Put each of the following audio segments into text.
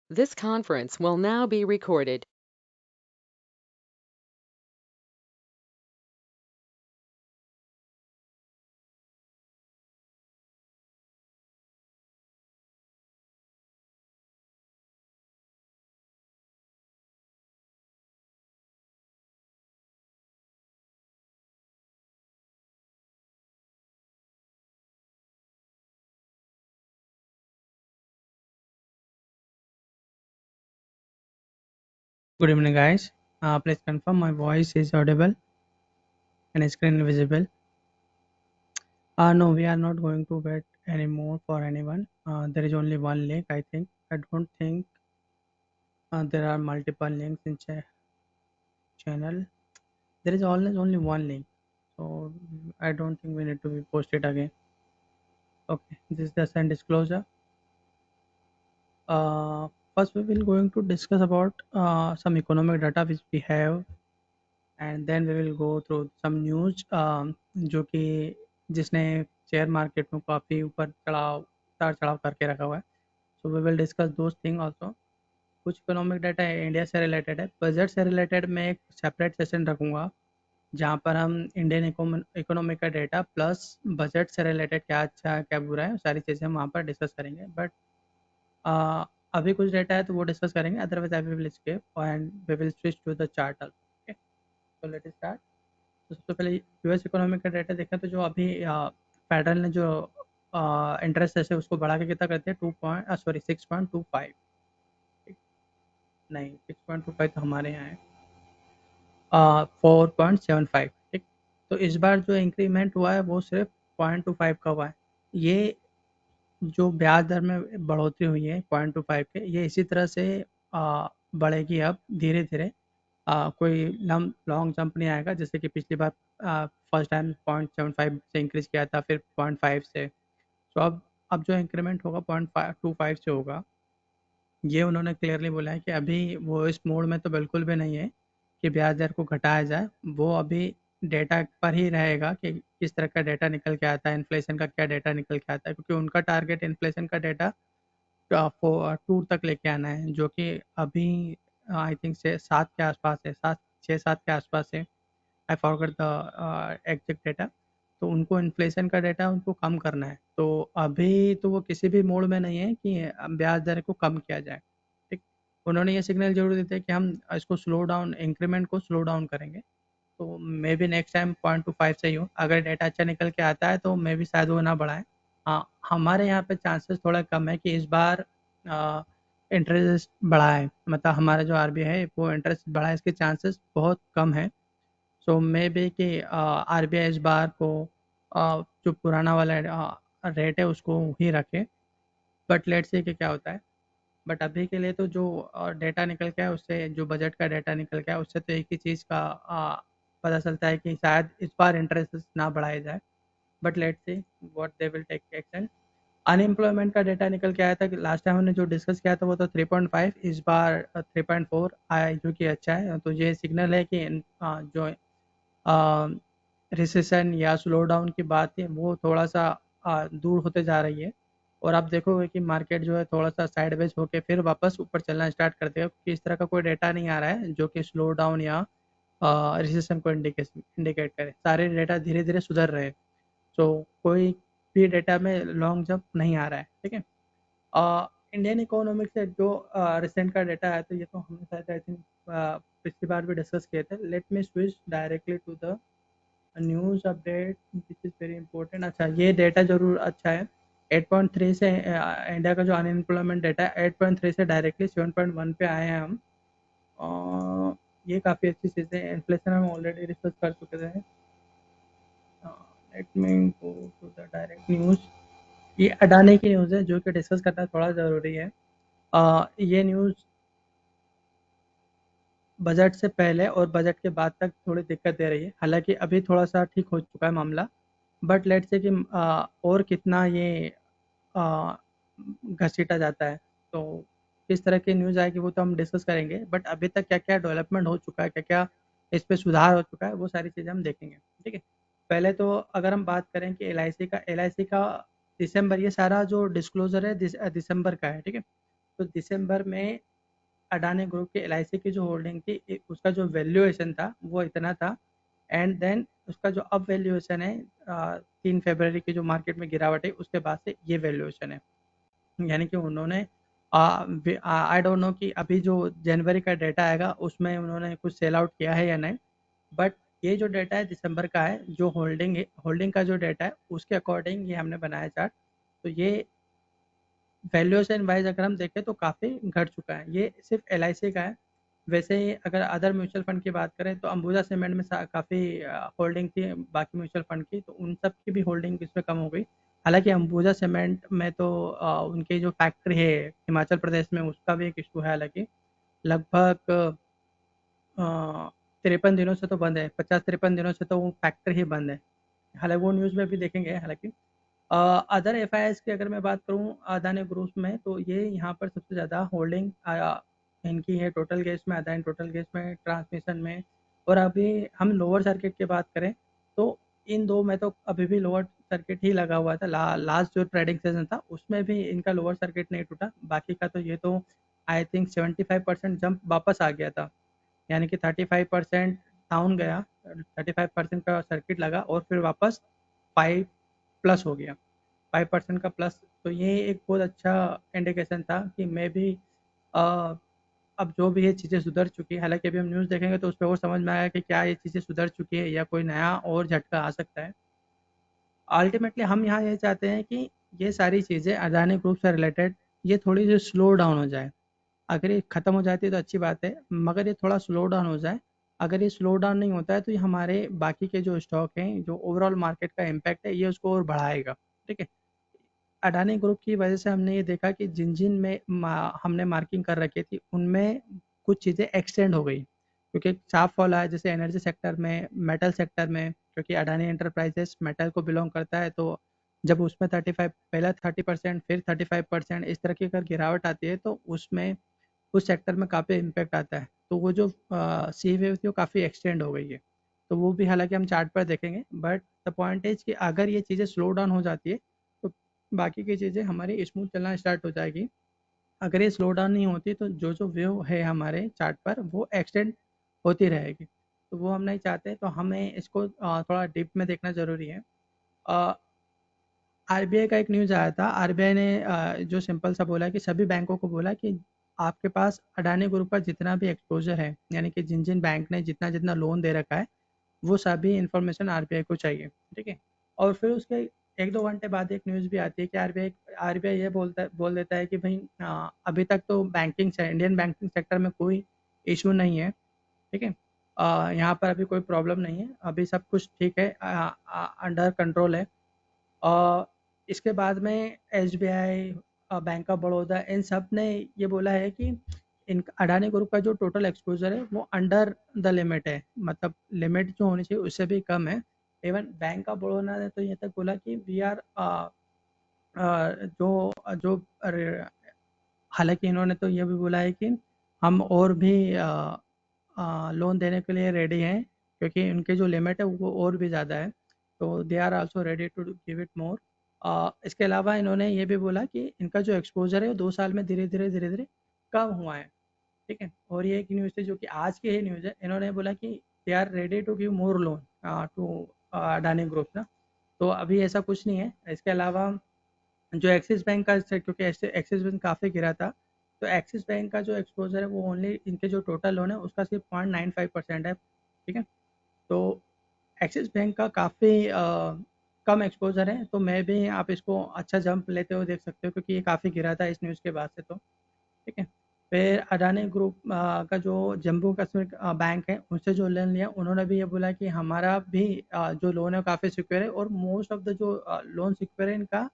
This conference will now be recorded. Good evening, guys. Please confirm my voice is audible and screen visible. No, we are not going to wait anymore for anyone. There is only one link, I think. I don't think there are multiple links in channel. There is always only one link, so I don't think we need to be posted again. Okay, this is the send disclosure. Uh, First, we will going to discuss about some economic data which we have, and then we will go through some news जो कि जिसने share market में काफ़ी ऊपर चढ़ाव उतार चढ़ाव करके रखा हुआ है. So we will discuss those thing also. कुछ इकोनॉमिक डाटा इंडिया से रिलेटेड है. बजट से रिलेटेड मैं एक सेपरेट सेशन रखूँगा जहाँ पर हम इंडियन इकोनॉमी का डेटा प्लस बजट से रिलेटेड क्या अच्छा है क्या बुरा है सारी चीज़ें हम वहाँ पर डिस्कस करेंगे. बट अभी कुछ डेटा है तो वो डिस्कस करेंगे. Otherwise I will skip and we will switch to the chart. Okay, so let us start. तो सबसे पहले यूएस इकोनॉमी का डाटा देखा तो जो अभी फेडरल ने जो इंटरेस्ट है उसको बढ़ा के कितना करते हैं 6.25. नहीं 6.25 तो हमारे यहाँ है 4.75. ठीक. तो इस बार जो इंक्रीमेंट हुआ है वो सिर्फ 0.25 का हुआ है. ये जो ब्याज दर में बढ़ोतरी हुई है 0.25 के ये इसी तरह से बढ़ेगी अब धीरे धीरे. कोई लॉन्ग जंप नहीं आएगा जैसे कि पिछली बार फर्स्ट टाइम 0.75 से इंक्रीज किया था फिर 0.5 से. तो अब जो इंक्रीमेंट होगा 0.25 से होगा. ये उन्होंने क्लियरली बोला है कि अभी वो इस मोड में तो बिल्कुल भी नहीं है कि ब्याज दर को घटाया जाए. वो अभी डेटा पर ही रहेगा कि किस तरह का डेटा निकल के आता है, इन्फ्लेशन का क्या डेटा निकल के आता है, क्योंकि उनका टारगेट इन्फ्लेशन का डेटा 2 तक लेके आना है जो कि अभी आई थिंक से 7 के आसपास है, 7 के आसपास है. I forgot the exact data. तो उनको इन्फ्लेशन का डेटा उनको कम करना है. तो अभी तो वो किसी भी मोड में नहीं है कि ब्याज दर को कम किया जाए. ठीक. उन्होंने ये सिग्नल जरूर देते हैं कि हम इसको स्लो डाउन इंक्रीमेंट को स्लो डाउन करेंगे. तो मे बी नेक्स्ट टाइम 0.25 से ही हो. अगर डेटा अच्छा निकल के आता है तो मे बी शायद वो ना बढ़ाएं. हाँ, हमारे यहाँ पे चांसेस थोड़ा कम है कि इस बार इंटरेस्ट बढ़ा है. मतलब हमारा जो आरबीआई है वो इंटरेस्ट बढ़ा है इसके चांसेस बहुत कम है. सो मे बी कि आरबीआई इस बार को जो पुराना वाला रेट है उसको ही रखे. बट लेट्स सी कि क्या होता है. बट अभी के लिए तो जो डेटा निकल के है उससे जो बजट का डेटा निकल के है उससे तो एक ही चीज़ का पता चलता है कि शायद इस बार इंटरेस्ट ना बढ़ाया जाए. But let's see what they will take action. Unemployment का डेटा निकल के आया था कि लास्ट टाइम हमने जो डिस्कस किया था वो तो 3.5. इस बार 3.4 आया जो कि अच्छा है. तो ये सिग्नल है कि जो रिसेशन या स्लो डाउन की बात है वो थोड़ा सा दूर होते जा रही है. और आप देखोगे कि मार्केट जो है थोड़ा सा साइडवेज होके फिर वापस ऊपर चलना स्टार्ट कर देगा क्योंकि इस तरह का कोई डेटा नहीं आ रहा है जो कि स्लो डाउन या रिसेशन को इंडिकेट करे. सारे डेटा धीरे धीरे सुधर रहे हैं. सो कोई भी डेटा में लॉन्ग जंप नहीं आ रहा है. ठीक है. इंडियन इकोनॉमिक से जो रिसेंट का डेटा है तो ये तो हमने शायद आई थिंक पिछली बार भी डिस्कस किए थे. Let me switch directly to the news update which is very important. अच्छा, ये डेटा ज़रूर अच्छा है. 8.3 से इंडिया का जो अनएम्प्लॉयमेंट डेटा है 8.3 से डायरेक्टली 7.1 पे आए हैं हम. ये काफ़ी अच्छी चीज़ है. इन्फ्लेशन हम ऑलरेडी डिस्कस कर चुके थे. Let me go to the direct news. ये अडानी की न्यूज़ है जो कि डिस्कस करना थोड़ा ज़रूरी है. ये न्यूज़ बजट से पहले और बजट के बाद तक थोड़ी दिक्कत दे रही है. हालाँकि अभी थोड़ा-सा ठीक हो चुका है मामला. बट लेट्स से कि और कितना ये अ, घसीटा जाता है. तो किस तरह की न्यूज़ आएगी वो तो हम डिस्कस करेंगे. बट अभी तक क्या-क्या डेवलपमेंट हो चुका है, क्या-क्या इस पे सुधार हो चुका है वो सारी चीज़ें हम देखेंगे. ठीक है. पहले तो अगर हम बात करें कि एलआईसी का दिसंबर ये सारा जो डिस्क्लोज़र है दिसंबर का है. ठीक है. तो दिसंबर में अडानी ग्रुप की एलआईसी की जो होल्डिंग थी उसका जो वैल्यूएशन था वो इतना था, एंड देन उसका जो अब वैल्यूएशन है 3 फरवरी की जो मार्केट में गिरावट है उसके बाद से ये वैल्यूएशन है। यानी कि उन्होंने आई डोंट नो कि अभी जो जनवरी का डेटा आएगा उसमें उन्होंने कुछ सेल आउट किया है या नहीं, बट ये जो डेटा है दिसंबर का है, जो होल्डिंग का जो डेटा है उसके अकॉर्डिंग ये हमने बनाया चार्ट। तो ये वैल्यूएशन वाइज अगर हम देखें तो काफ़ी घट चुका है, ये सिर्फ एल का है। वैसे ही अगर अदर म्यूचुअल फंड की बात करें तो अंबुजा सीमेंट में काफ़ी होल्डिंग थी बाकी म्यूचुअल फंड की, तो उन सब की भी होल्डिंग इसमें कम हो गई। हालांकि अंबुजा सीमेंट में तो उनकी जो फैक्ट्री है हिमाचल प्रदेश में उसका भी एक इशू है, हालांकि लगभग 53 दिनों से तो बंद है, 50-53 दिनों से तो वो फैक्ट्री ही बंद है। हालांकि वो न्यूज़ में भी देखेंगे। हालांकि अदर एफआईआईज की अगर मैं बात करूं अदानी ग्रुप में, तो ये यहाँ पर सबसे ज़्यादा होल्डिंग इनकी है टोटल गैस में, अदानी टोटल गैस में, ट्रांसमिशन में। और अभी हम लोअर सर्किट की बात करें तो इन दो में तो अभी भी लोअर सर्किट ही लगा हुआ था। लास्ट जो ट्रेडिंग सेशन था उसमें भी इनका लोअर सर्किट नहीं टूटा, बाकी का तो ये तो आई थिंक 75% जंप वापस आ गया था, यानी कि 35% डाउन गया, 35% का सर्किट लगा और फिर वापस 5 प्लस हो गया, 5% का प्लस। तो ये एक बहुत अच्छा इंडिकेशन था कि मे बी अब जो भी ये चीज़ें सुधर चुकी है, हालांकि अभी हम न्यूज़ देखेंगे तो उस पर और समझ में आएगा कि क्या ये चीज़ें सुधर चुकी है या कोई नया और झटका आ सकता है। अल्टीमेटली हम यहाँ ये चाहते हैं कि ये सारी चीज़ें अडानी ग्रुप से रिलेटेड ये थोड़ी सी स्लो डाउन हो जाए। अगर ये ख़त्म हो जाती है तो अच्छी बात है, मगर ये थोड़ा स्लो डाउन हो जाए। अगर ये स्लो डाउन नहीं होता है तो ये हमारे बाकी के जो स्टॉक हैं, जो ओवरऑल मार्केट का इम्पैक्ट है, ये उसको और बढ़ाएगा। ठीक है? अडानी ग्रुप की वजह से हमने ये देखा कि जिन-जिन में हमने मार्किंग कर रखी थी, उनमें कुछ चीज़ें एक्सटेंड हो गई। क्योंकि साफ फॉल आया जैसे एनर्जी सेक्टर में, मेटल सेक्टर में, क्योंकि अडानी एंटरप्राइजेस मेटल को बिलॉन्ग करता है, तो जब उसमें 35 पहला 30% फिर 35% इस तरह की अगर गिरावट आती है तो उसमें उस सेक्टर में काफ़ी इम्पैक्ट आता है। तो वो जो सी वेव थी वो काफ़ी एक्सटेंड हो गई है। तो वो भी हालाँकि हम चार्ट पर देखेंगे, बट द पॉइंट इज़ कि अगर ये चीज़ें स्लो डाउन हो जाती है तो बाकी की चीज़ें हमारी स्मूथ चलना स्टार्ट हो जाएगी। अगर ये स्लो डाउन नहीं होती तो जो वेव है हमारे चार्ट पर वो एक्सटेंड होती रहेगी। तो वो हम नहीं चाहते, तो हमें इसको थोड़ा डीप में देखना ज़रूरी है। अ, आरबीआई का एक न्यूज़ आया था। आरबीआई ने जो सिंपल सा बोला कि सभी बैंकों को बोला कि आपके पास अडानी ग्रुप का जितना भी एक्सपोज़र है, यानी कि जिन-जिन बैंक ने जितना-जितना लोन दे रखा है, वो सभी इन्फॉर्मेशन आरबीआई को चाहिए। ठीक है? और फिर उसके 1-2 घंटे बाद एक न्यूज़ भी आती है कि आरबीआई ये बोल देता है कि भई अभी तक तो इंडियन बैंकिंग सेक्टर में कोई इश्यू नहीं है। ठीक है? यहाँ पर अभी कोई प्रॉब्लम नहीं है, अभी सब कुछ ठीक है, अंडर कंट्रोल है। अ, इसके बाद में एसबीआई, बैंक ऑफ बड़ौदा, इन सब ने ये बोला है कि इन अडानी ग्रुप का जो टोटल एक्सपोज़र है वो अंडर द लिमिट है, मतलब लिमिट जो होनी चाहिए उससे भी कम है। इवन बैंक ऑफ बड़ौदा ने तो ये तक बोला कि वी आर जो जो हालांकि इन्होंने तो ये भी बोला है कि हम और भी लोन देने के लिए रेडी हैं, क्योंकि उनकी जो लिमिट है वो और भी ज़्यादा है, तो they are also ready to give it more. इसके अलावा इन्होंने ये भी बोला कि इनका जो एक्सपोजर है वो 2 साल में धीरे धीरे कम हुआ है। ठीक है? और ये एक न्यूज़ थी जो कि आज की ही न्यूज़ है, इन्होंने बोला कि they are ready to give more loan to Adani group ना। तो अभी ऐसा कुछ नहीं है। इसके अलावा जो एक्सिस बैंक का क्योंकि एक्सिस बैंक काफ़ी गिरा था, तो एक्सिस बैंक का जो एक्सपोज़र है वो ओनली इनके जो टोटल लोन है उसका सिर्फ 0.95% है। ठीक है? तो एक्सिस बैंक का काफ़ी कम एक्सपोज़र है, तो मैं भी आप इसको अच्छा जंप लेते हुए देख सकते हो, क्योंकि ये काफ़ी गिरा था इस न्यूज़ के बाद से तो। ठीक है? फिर अडानी ग्रुप का जो जम्मू कश्मीर बैंक है उनसे जो लोन लिया, उन्होंने भी ये बोला कि हमारा भी जो लोन है काफ़ी सिक्योर है, और मोस्ट ऑफ द जो लोन सिक्योर है इनका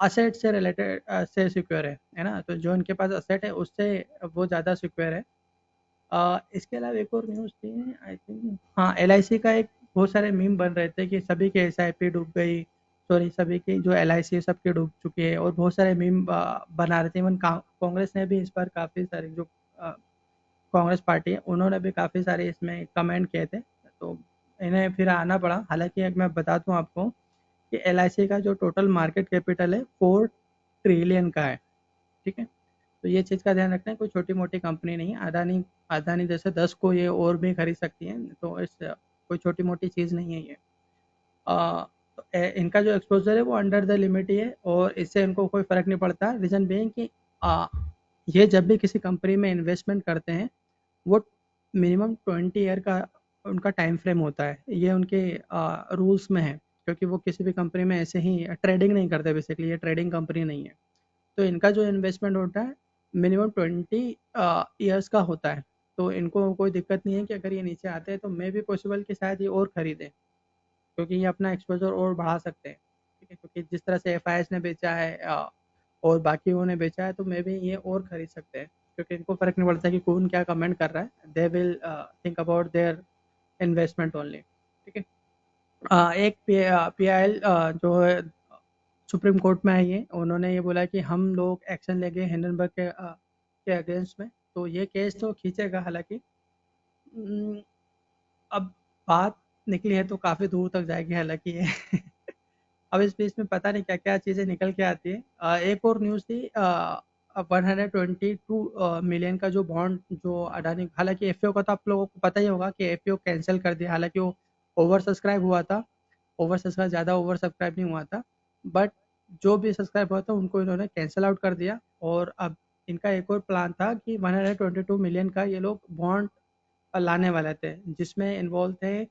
असेट से रिलेटेड से सिक्योर है ना? तो जो इनके पास असेट है उससे वो ज़्यादा सिक्योर है। इसके अलावा एक और न्यूज़ थी आई थिंक, हाँ, एलआईसी का एक बहुत सारे मीम बन रहे थे कि सभी की एसआईपी डूब गई, सॉरी सभी की जो एलआईसी है सबकी डूब चुकी है, और बहुत सारे मीम बना रहे थे। इवन कांग्रेस ने भी इस पर काफ़ी सारे जो अ, कांग्रेस पार्टी है उन्होंने भी काफ़ी सारे इसमें कमेंट किए थे, तो इन्हें फिर आना पड़ा। हालाँकि एक मैं बता दूँ आपको कि एलआईसी का जो टोटल मार्केट कैपिटल है 4 ट्रिलियन का है। ठीक है? तो ये चीज़ का ध्यान रखना है, कोई छोटी-मोटी कंपनी नहीं है। अडानी अडानी जैसे 10 को ये और भी खरीद सकती है, तो कोई छोटी-मोटी चीज़ नहीं है ये। तो इनका जो एक्सपोज़र है वो अंडर द लिमिट ही है और इससे इनको कोई फ़र्क नहीं पड़ता। रीज़न बीइंग कि अ, ये जब भी किसी कंपनी में इन्वेस्टमेंट करते हैं, वो मिनिमम 20 ईयर का उनका टाइम फ्रेम होता है। ये उनके रूल्स में है, क्योंकि वो किसी भी कंपनी में ऐसे ही ट्रेडिंग नहीं करते बेसिकली, ये ट्रेडिंग कंपनी नहीं है। तो इनका जो इन्वेस्टमेंट होता है मिनिमम 20 ईयर्स का होता है। तो इनको कोई दिक्कत नहीं है कि अगर ये नीचे आते हैं तो मे बी पॉसिबल कि शायद ये और खरीदें, क्योंकि ये अपना एक्सपोज़र और बढ़ा सकते हैं। ठीक है? क्योंकि जिस तरह से एफआईएस ने बेचा है और बाकियों ने बेचा है, तो मे बी ये और खरीद सकते हैं, क्योंकि इनको फ़र्क नहीं पड़ता कि कौन क्या कमेंट कर रहा है। They will think about their investment only. ठीक है? एक पीआईएल जो है सुप्रीम कोर्ट में है ये, उन्होंने ये बोला कि हम लोग एक्शन लेंगे हिंडनबर्ग के अगेंस्ट में। तो ये केस तो खींचेगा हालाँकि। उम, अब बात निकली है तो काफ़ी दूर तक जाएगी हालाँकि ये। अब इस बीच में पता नहीं क्या-क्या चीज़ें निकल के आती हैं। एक और न्यूज़ थी 122 मिलियन का जो बॉन्ड जो अडानी, हालाँकि एफपीओ का तो आप लोगों को पता ही होगा कि एफपीओ कैंसल कर दिया। हालाँकि वो ओवर सब्सक्राइब हुआ था, ज़्यादा ओवर सब्सक्राइब नहीं हुआ था। बट जो भी सब्सक्राइब हुआ था उनको इन्होंने कैंसल आउट कर दिया और अब इनका एक और प्लान था कि 122 मिलियन का ये लोग बॉन्ड लाने वाले थे, जिसमें इन्वॉल्व थे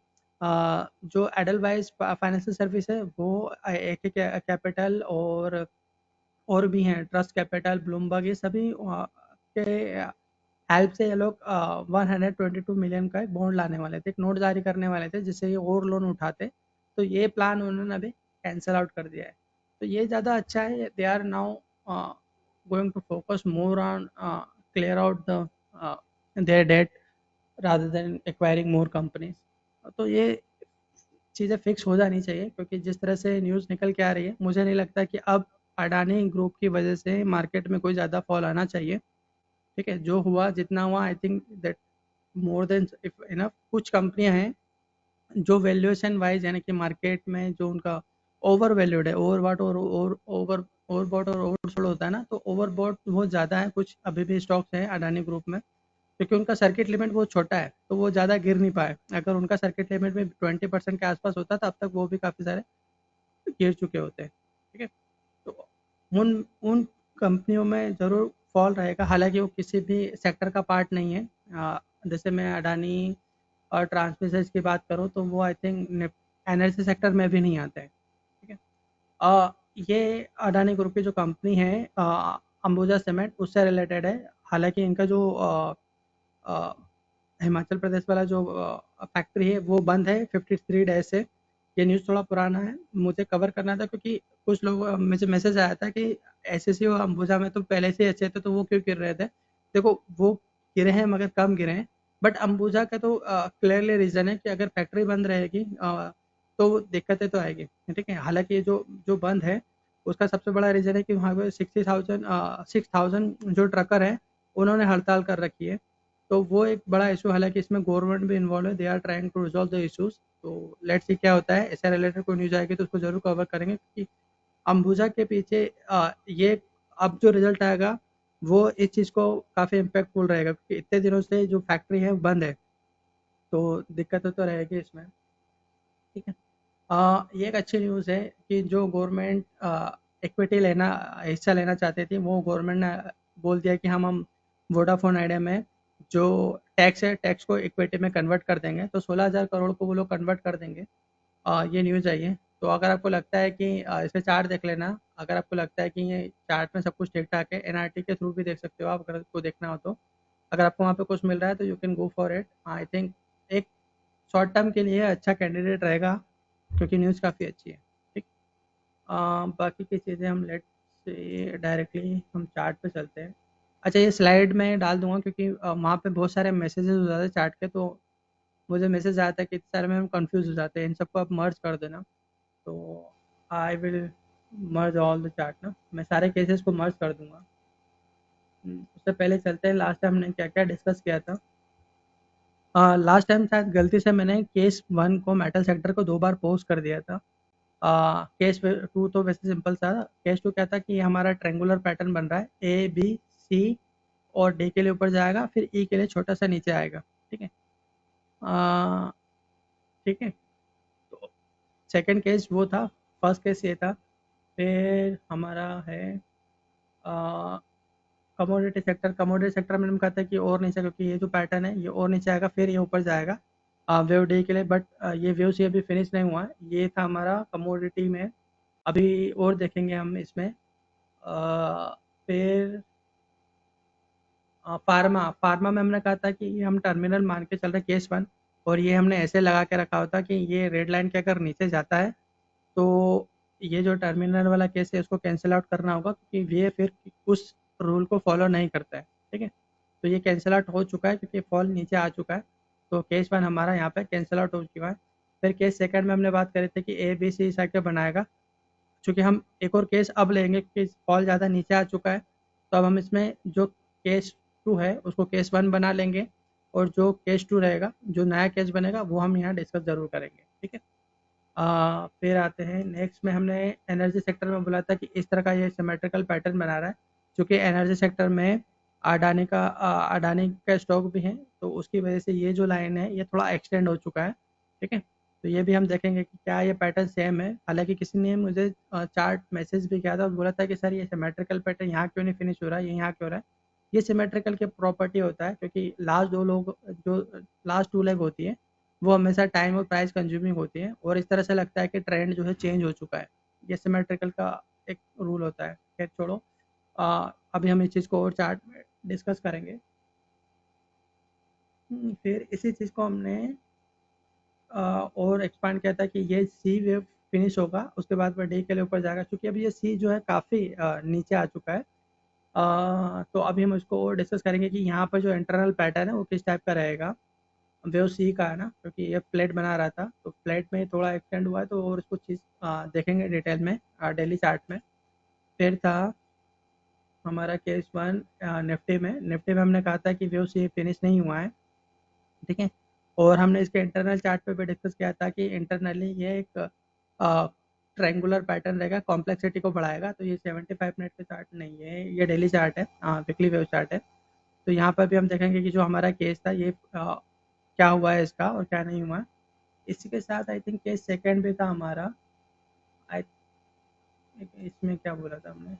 जो एडलवाइस फाइनेंशियल सर्विस है वो, एके कैपिटल और भी हैं, ट्रस्ट कैपिटल, ब्लूमबर्ग, ये सभी के हेल्प से ये लोग 122 मिलियन का एक बॉन्ड लाने वाले थे, एक नोट जारी करने वाले थे जिससे ये और लोन उठाते। तो ये प्लान उन्होंने अभी कैंसल आउट कर दिया है। तो ये ज़्यादा अच्छा है, they are now going to focus more on clear out the their debt rather than acquiring more companies. तो ये चीज़ें फिक्स हो जानी चाहिए, क्योंकि जिस तरह से न्यूज़ निकल के आ रही है, मुझे नहीं लगता कि अब अडानी ग्रुप की वजह से मार्केट में कोई ज़्यादा फॉल आना चाहिए। ठीक है? जो हुआ जितना हुआ, I think that more than if enough. कुछ कंपनियां हैं जो वैल्यूएशन वाइज, यानी कि मार्केट में जो उनका ओवर वैल्यूड है, ओवरबॉट और ओवरबॉट और ओवरसोल्ड होता है ना, तो ओवरबॉट बहुत ज़्यादा है कुछ अभी भी स्टॉक्स हैं अडानी ग्रुप में, क्योंकि उनका सर्किट लिमिट बहुत छोटा है, तो वो ज़्यादा गिर नहीं पाए। अगर उनका सर्किट लिमिट में 20% के आसपास होता तो अब तक वो भी काफ़ी सारे गिर चुके होते हैं। ठीक है? तो उन उन कंपनियों में ज़रूर फॉल रहेगा, हालाँकि वो किसी भी सेक्टर का पार्ट नहीं है। जैसे मैं अडानी और ट्रांसमिशंस की बात करूँ तो वो आई थिंक एनर्जी सेक्टर में भी नहीं आते हैं। ठीक है? ये अडानी ग्रुप की जो कंपनी है अंबुजा सीमेंट, उससे रिलेटेड है। हालाँकि इनका जो अ, हिमाचल प्रदेश वाला जो फैक्ट्री है वो बंद है 53 डेज से। ये न्यूज़ थोड़ा पुराना है, मुझे कवर करना था, क्योंकि कुछ लोग मुझे मैसेज आया था कि एसएससी और अंबुजा में तो पहले से ही अच्छे थे, तो वो क्यों गिर रहे थे। देखो, वो गिरे हैं मगर कम गिरे हैं। बट अंबुजा का तो क्लियरली रीज़न है कि अगर फैक्ट्री बंद रहेगी तो दिक्कतें तो आएगी। ठीक है? हालांकि ये जो जो बंद है उसका सबसे बड़ा रीज़न है कि वहाँ पे 6,000 जो ट्रकर हैं उन्होंने हड़ताल कर रखी है। तो वो एक बड़ा इशू, हालाँकि इसमें गवर्नमेंट भी इन्वॉल्व है, they are trying to resolve the issues. तो लेट्स सी क्या होता है, इससे रिलेटेड कोई न्यूज़ आएगी तो उसको ज़रूर कवर करेंगे, क्योंकि अंबुजा के पीछे ये अब जो रिज़ल्ट आएगा वो इस चीज़ को काफ़ी इम्पैक्टफुल रहेगा, क्योंकि इतने दिनों से जो फैक्ट्री है बंद है, तो दिक्कतें तो रहेगी इसमें। ठीक है? ये एक अच्छी न्यूज़ है कि जो गवर्नमेंट इक्विटी लेना हिस्सा लेना चाहती थी, वो गवर्नमेंट ने बोल दिया कि हम वोडाफोन आइडिया में जो टैक्स है, टैक्स को इक्विटी में कन्वर्ट कर देंगे। तो 16,000 करोड़ को वो लोग कन्वर्ट कर देंगे। ये न्यूज़ आई है। तो अगर आपको लगता है कि इसका चार्ट देख लेना, अगर आपको लगता है कि ये चार्ट में सब कुछ ठीक-ठाक है, एनआरटी के थ्रू भी देख सकते हो आप, अगर आपको देखना हो तो। अगर आपको वहाँ पे कुछ मिल रहा है तो you can go for it. I think एक शॉर्ट टर्म के लिए अच्छा कैंडिडेट रहेगा, क्योंकि न्यूज़ काफ़ी अच्छी है। ठीक? बाकी की चीज़ें हम लेट्स से डायरेक्टली हम चार्ट पे चलते हैं। अच्छा, ये स्लाइड मैं डाल दूँगा, क्योंकि वहाँ पे बहुत सारे मैसेजेस हो जाते हैं चार्ट के, तो मुझे मैसेज आता है कि इतने सारे में हम कंफ्यूज हो जाते हैं। इन सबको आप मर्ज कर देना। तो I will merge all the chart ना, मैं सारे केसेस को मर्ज कर दूँगा। उससे पहले चलते हैं लास्ट टाइम हमने क्या-क्या डिस्कस किया था। लास्ट टाइम शायद गलती से मैंने केस 1 को, मेटल सेक्टर को 2 बार पॉज़ कर दिया था। केस 2 तो वैसे सिंपल था। केस 2 क्या था कि हमारा ट्रायंगुलर पैटर्न बन रहा है, ए, बी, सी और डी के लिए ऊपर जाएगा, फिर ई के लिए छोटा सा नीचे आएगा। ठीक है, अ, ठीक है। तो सेकंड केस वो था, फर्स्ट केस ये था। फिर हमारा है कमोडिटी सेक्टर। कमोडिटी सेक्टर में हम कहते हैं कि और नीचे, क्योंकि ये जो पैटर्न है ये और नीचे आएगा, फिर ये ऊपर जाएगा वेव डे के लिए। बट ये वेव से अभी फिनिश नहीं हुआ है। ये था हमारा कमोडिटी में। अभी और देखेंगे हम इसमें। फिर फार्मा। फार्मा में हमने कहा था कि ये हम टर्मिनल मान के चल रहे केस वन, और ये हमने ऐसे लगा के रखा होता कि ये रेड लाइन के अगर नीचे जाता है तो ये जो टर्मिनल वाला केस है इसको कैंसिल आउट करना होगा, क्योंकि ये फिर उस रूल को फॉलो नहीं करता है। ठीक है, तो ये कैंसिल आउट हो चुका है क्योंकि फॉल नीचे आ चुका है। तो केस वन हमारा यहाँ पे कैंसिल आउट हो चुका है। फिर केस सेकंड में हमने बात करी थी कि ए बी सी इस के बनाएगा। चूँकि हम एक और केस अब लेंगे क्योंकि फॉल ज़्यादा नीचे आ चुका है, तो अब हम इसमें जो केस 2 है उसको केस 1 बना लेंगे, और जो केस 2 रहेगा, जो नया केस बनेगा वो हम यहाँ डिस्कस ज़रूर करेंगे। ठीक है? फिर आते हैं नेक्स्ट में। हमने एनर्जी सेक्टर में बोला था कि इस तरह का ये सिमेट्रिकल पैटर्न बना रहा है। चूँकि एनर्जी सेक्टर में अडानी का स्टॉक भी है, तो उसकी वजह से ये जो लाइन है ये थोड़ा एक्सटेंड हो चुका है। ठीक है? तो ये भी हम देखेंगे कि क्या ये पैटर्न सेम है। हालाँकि किसी ने मुझे चार्ट मैसेज भी किया था और बोला था कि सर ये सिमेट्रिकल पैटर्न यहाँ क्यों नहीं फिनिश हो रहा है, ये यहाँ क्यों हो रहा है? ये सिमेट्रिकल की प्रॉपर्टी होता है, क्योंकि लास्ट 2 लेग होती है, वो हमेशा टाइम और प्राइस कंज्यूमिंग होती है, और इस तरह से लगता है कि ट्रेंड जो है चेंज हो चुका है। ये सिमेट्रिकल का एक रूल होता है। खैर छोड़ो, अभी हम इस चीज़ को और चार्ट में डिस्कस करेंगे। फिर इसी चीज़ को हमने और एक्सपांड किया था कि ये सी वेव फिनिश होगा, उसके बाद में डी के लिए ऊपर जाएगा। क्योंकि अभी ये सी जो है काफ़ी नीचे आ चुका है। तो अभी हम इसको और डिस्कस करेंगे कि यहाँ पर जो इंटरनल पैटर्न है वो किस टाइप का रहेगा। वेव सी का है ना, क्योंकि ये फ्लैट बना रहा था, तो फ्लैट में थोड़ा एक्सटेंड हुआ है, तो और इसको चीज़ देखेंगे डिटेल में डेली चार्ट में। फिर था हमारा केस वन निफ्टी में। निफ्टी में हमने कहा था कि वेव सी फिनिश नहीं हुआ है। ठीक है, और हमने इसके इंटरनल चार्ट पे भी डिस्कस किया था कि इंटरनली ये एक ट्रायंगुलर पैटर्न रहेगा, कॉम्प्लेक्सिटी को बढ़ाएगा। तो ये 75 मिनट का चार्ट नहीं है, ये डेली चार्ट है, वीकली वेव चार्ट है। तो यहाँ पर भी हम देखेंगे कि जो हमारा केस था ये क्या हुआ है इसका और क्या नहीं हुआ। इसी के साथ आई थिंक केस सेकंड भी था हमारा। आई इसमें क्या बोला था हमने,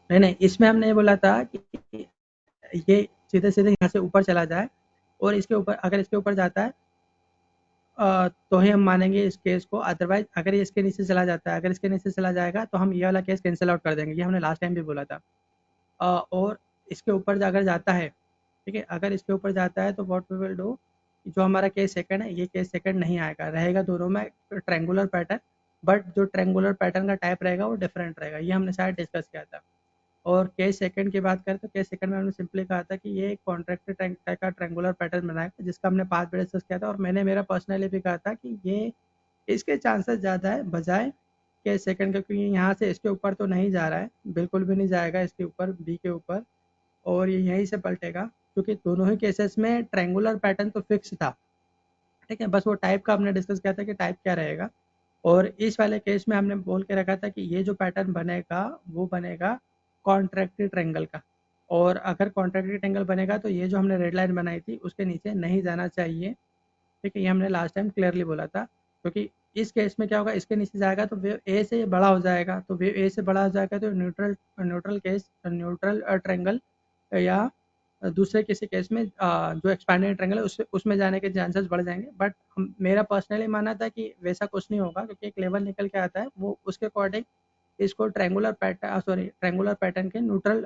नहीं नहीं, इसमें हमने ये बोला था कि ये सीधे सीधे यहाँ से ऊपर चला जाए, और इसके ऊपर अगर इसके ऊपर जाता है तो ही हम मानेंगे इस केस को। अदरवाइज अगर ये इसके नीचे चला जाता है, अगर इसके नीचे चला जाएगा तो हम ये वाला केस कैंसिल आउट कर देंगे। ये हमने लास्ट टाइम भी बोला था। और इसके ऊपर अगर जाता है, ठीक है, अगर इसके ऊपर जाता है तो व्हाट वी विल डू, जो हमारा केस सेकंड है ये केस सेकंड नहीं आएगा, रहेगा दोनों में ट्रायंगुलर पैटर्न। बट जो ट्रायंगुलर पैटर्न का टाइप रहेगा वो डिफरेंट रहेगा। ये हमने शायद डिस्कस किया था। और केस सेकंड की बात करें तो केस सेकंड में हमने सिंपली कहा था कि ये एक कॉन्ट्रैक्टेड टाइप का ट्रायंगुलर पैटर्न बनाएगा, जिसका हमने पास भी डिस्कस किया था। और मैंने मेरा पर्सनली भी कहा था कि ये इसके चांसेस ज़्यादा है बजाय केस सेकंड के, क्योंकि यहाँ से इसके ऊपर तो नहीं जा रहा है, बिल्कुल भी नहीं जाएगा इसके ऊपर, बी के ऊपर, और ये यहीं से पलटेगा, क्योंकि दोनों ही केसेस में ट्रायंगुलर पैटर्न तो फिक्स था। ठीक है, बस वो टाइप का हमने डिस्कस किया था कि टाइप क्या रहेगा। और इस वाले केस में हमने बोल के रखा था कि ये जो पैटर्न बनेगा वो बनेगा कॉन्ट्रैक्टेड ट्रायंगल का। और अगर कॉन्ट्रैक्टेड ट्रायंगल बनेगा तो ये जो हमने रेड लाइन बनाई थी उसके नीचे नहीं जाना चाहिए। ठीक है, ये हमने लास्ट टाइम क्लियरली बोला था। क्योंकि इस केस में क्या होगा, इसके नीचे जाएगा तो वेव ए से बड़ा हो जाएगा, तो वेव ए से बड़ा हो जाएगा तो न्यूट्रल न्यूट्रल ट्रायंगल या दूसरे किसी केस में जो एक्सपैंडेड ट्रायंगल है उसमें जाने के चांसेस बढ़ जाएंगे। बट मेरा पर्सनली मानना था कि वैसा कुछ नहीं होगा, क्योंकि एक लेवल निकल के आता है, वो उसके अकॉर्डिंग इसको ट्रायंगुलर पैटर्न के न्यूट्रल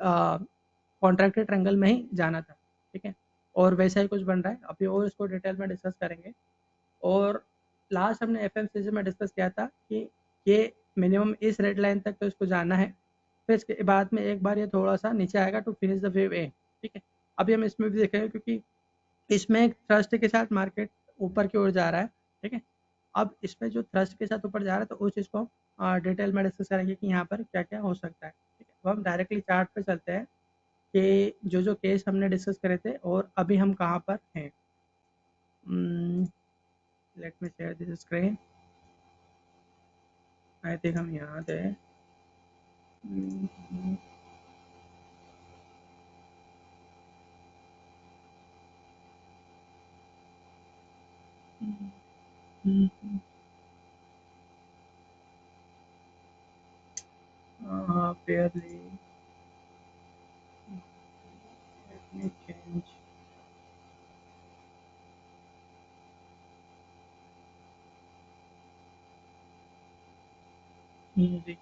कॉन्ट्रैक्टेड ट्रायंगल में ही जाना था। ठीक है, और वैसा ही कुछ बन रहा है। अभी और इसको डिटेल में डिस्कस करेंगे। और लास्ट हमने एफएमसीजी में डिस्कस किया था कि ये मिनिमम इस रेड लाइन तक तो इसको जाना है, फिर इसके बाद में एक बार ये थोड़ा सा नीचे आएगा टू फिनिश द वेव ए। ठीक है, अभी हम इसमें भी देखेंगे, क्योंकि इसमें थ्रस्ट के साथ मार्केट ऊपर की ओर जा रहा है। ठीक है, अब इसमें जो थ्रस्ट के साथ ऊपर जा रहा है तो उस चीज़ को डिटेल में डिस्कस करेंगे कि यहाँ पर क्या क्या हो सकता है। ठीक है, अब हम डायरेक्टली चार्ट पे चलते हैं कि जो जो केस हमने डिस्कस करे थे और अभी हम कहाँ पर हैं। Let me share this screen. I think हम यहाँ थे। हम्म, हम्म, barely. Let me change music.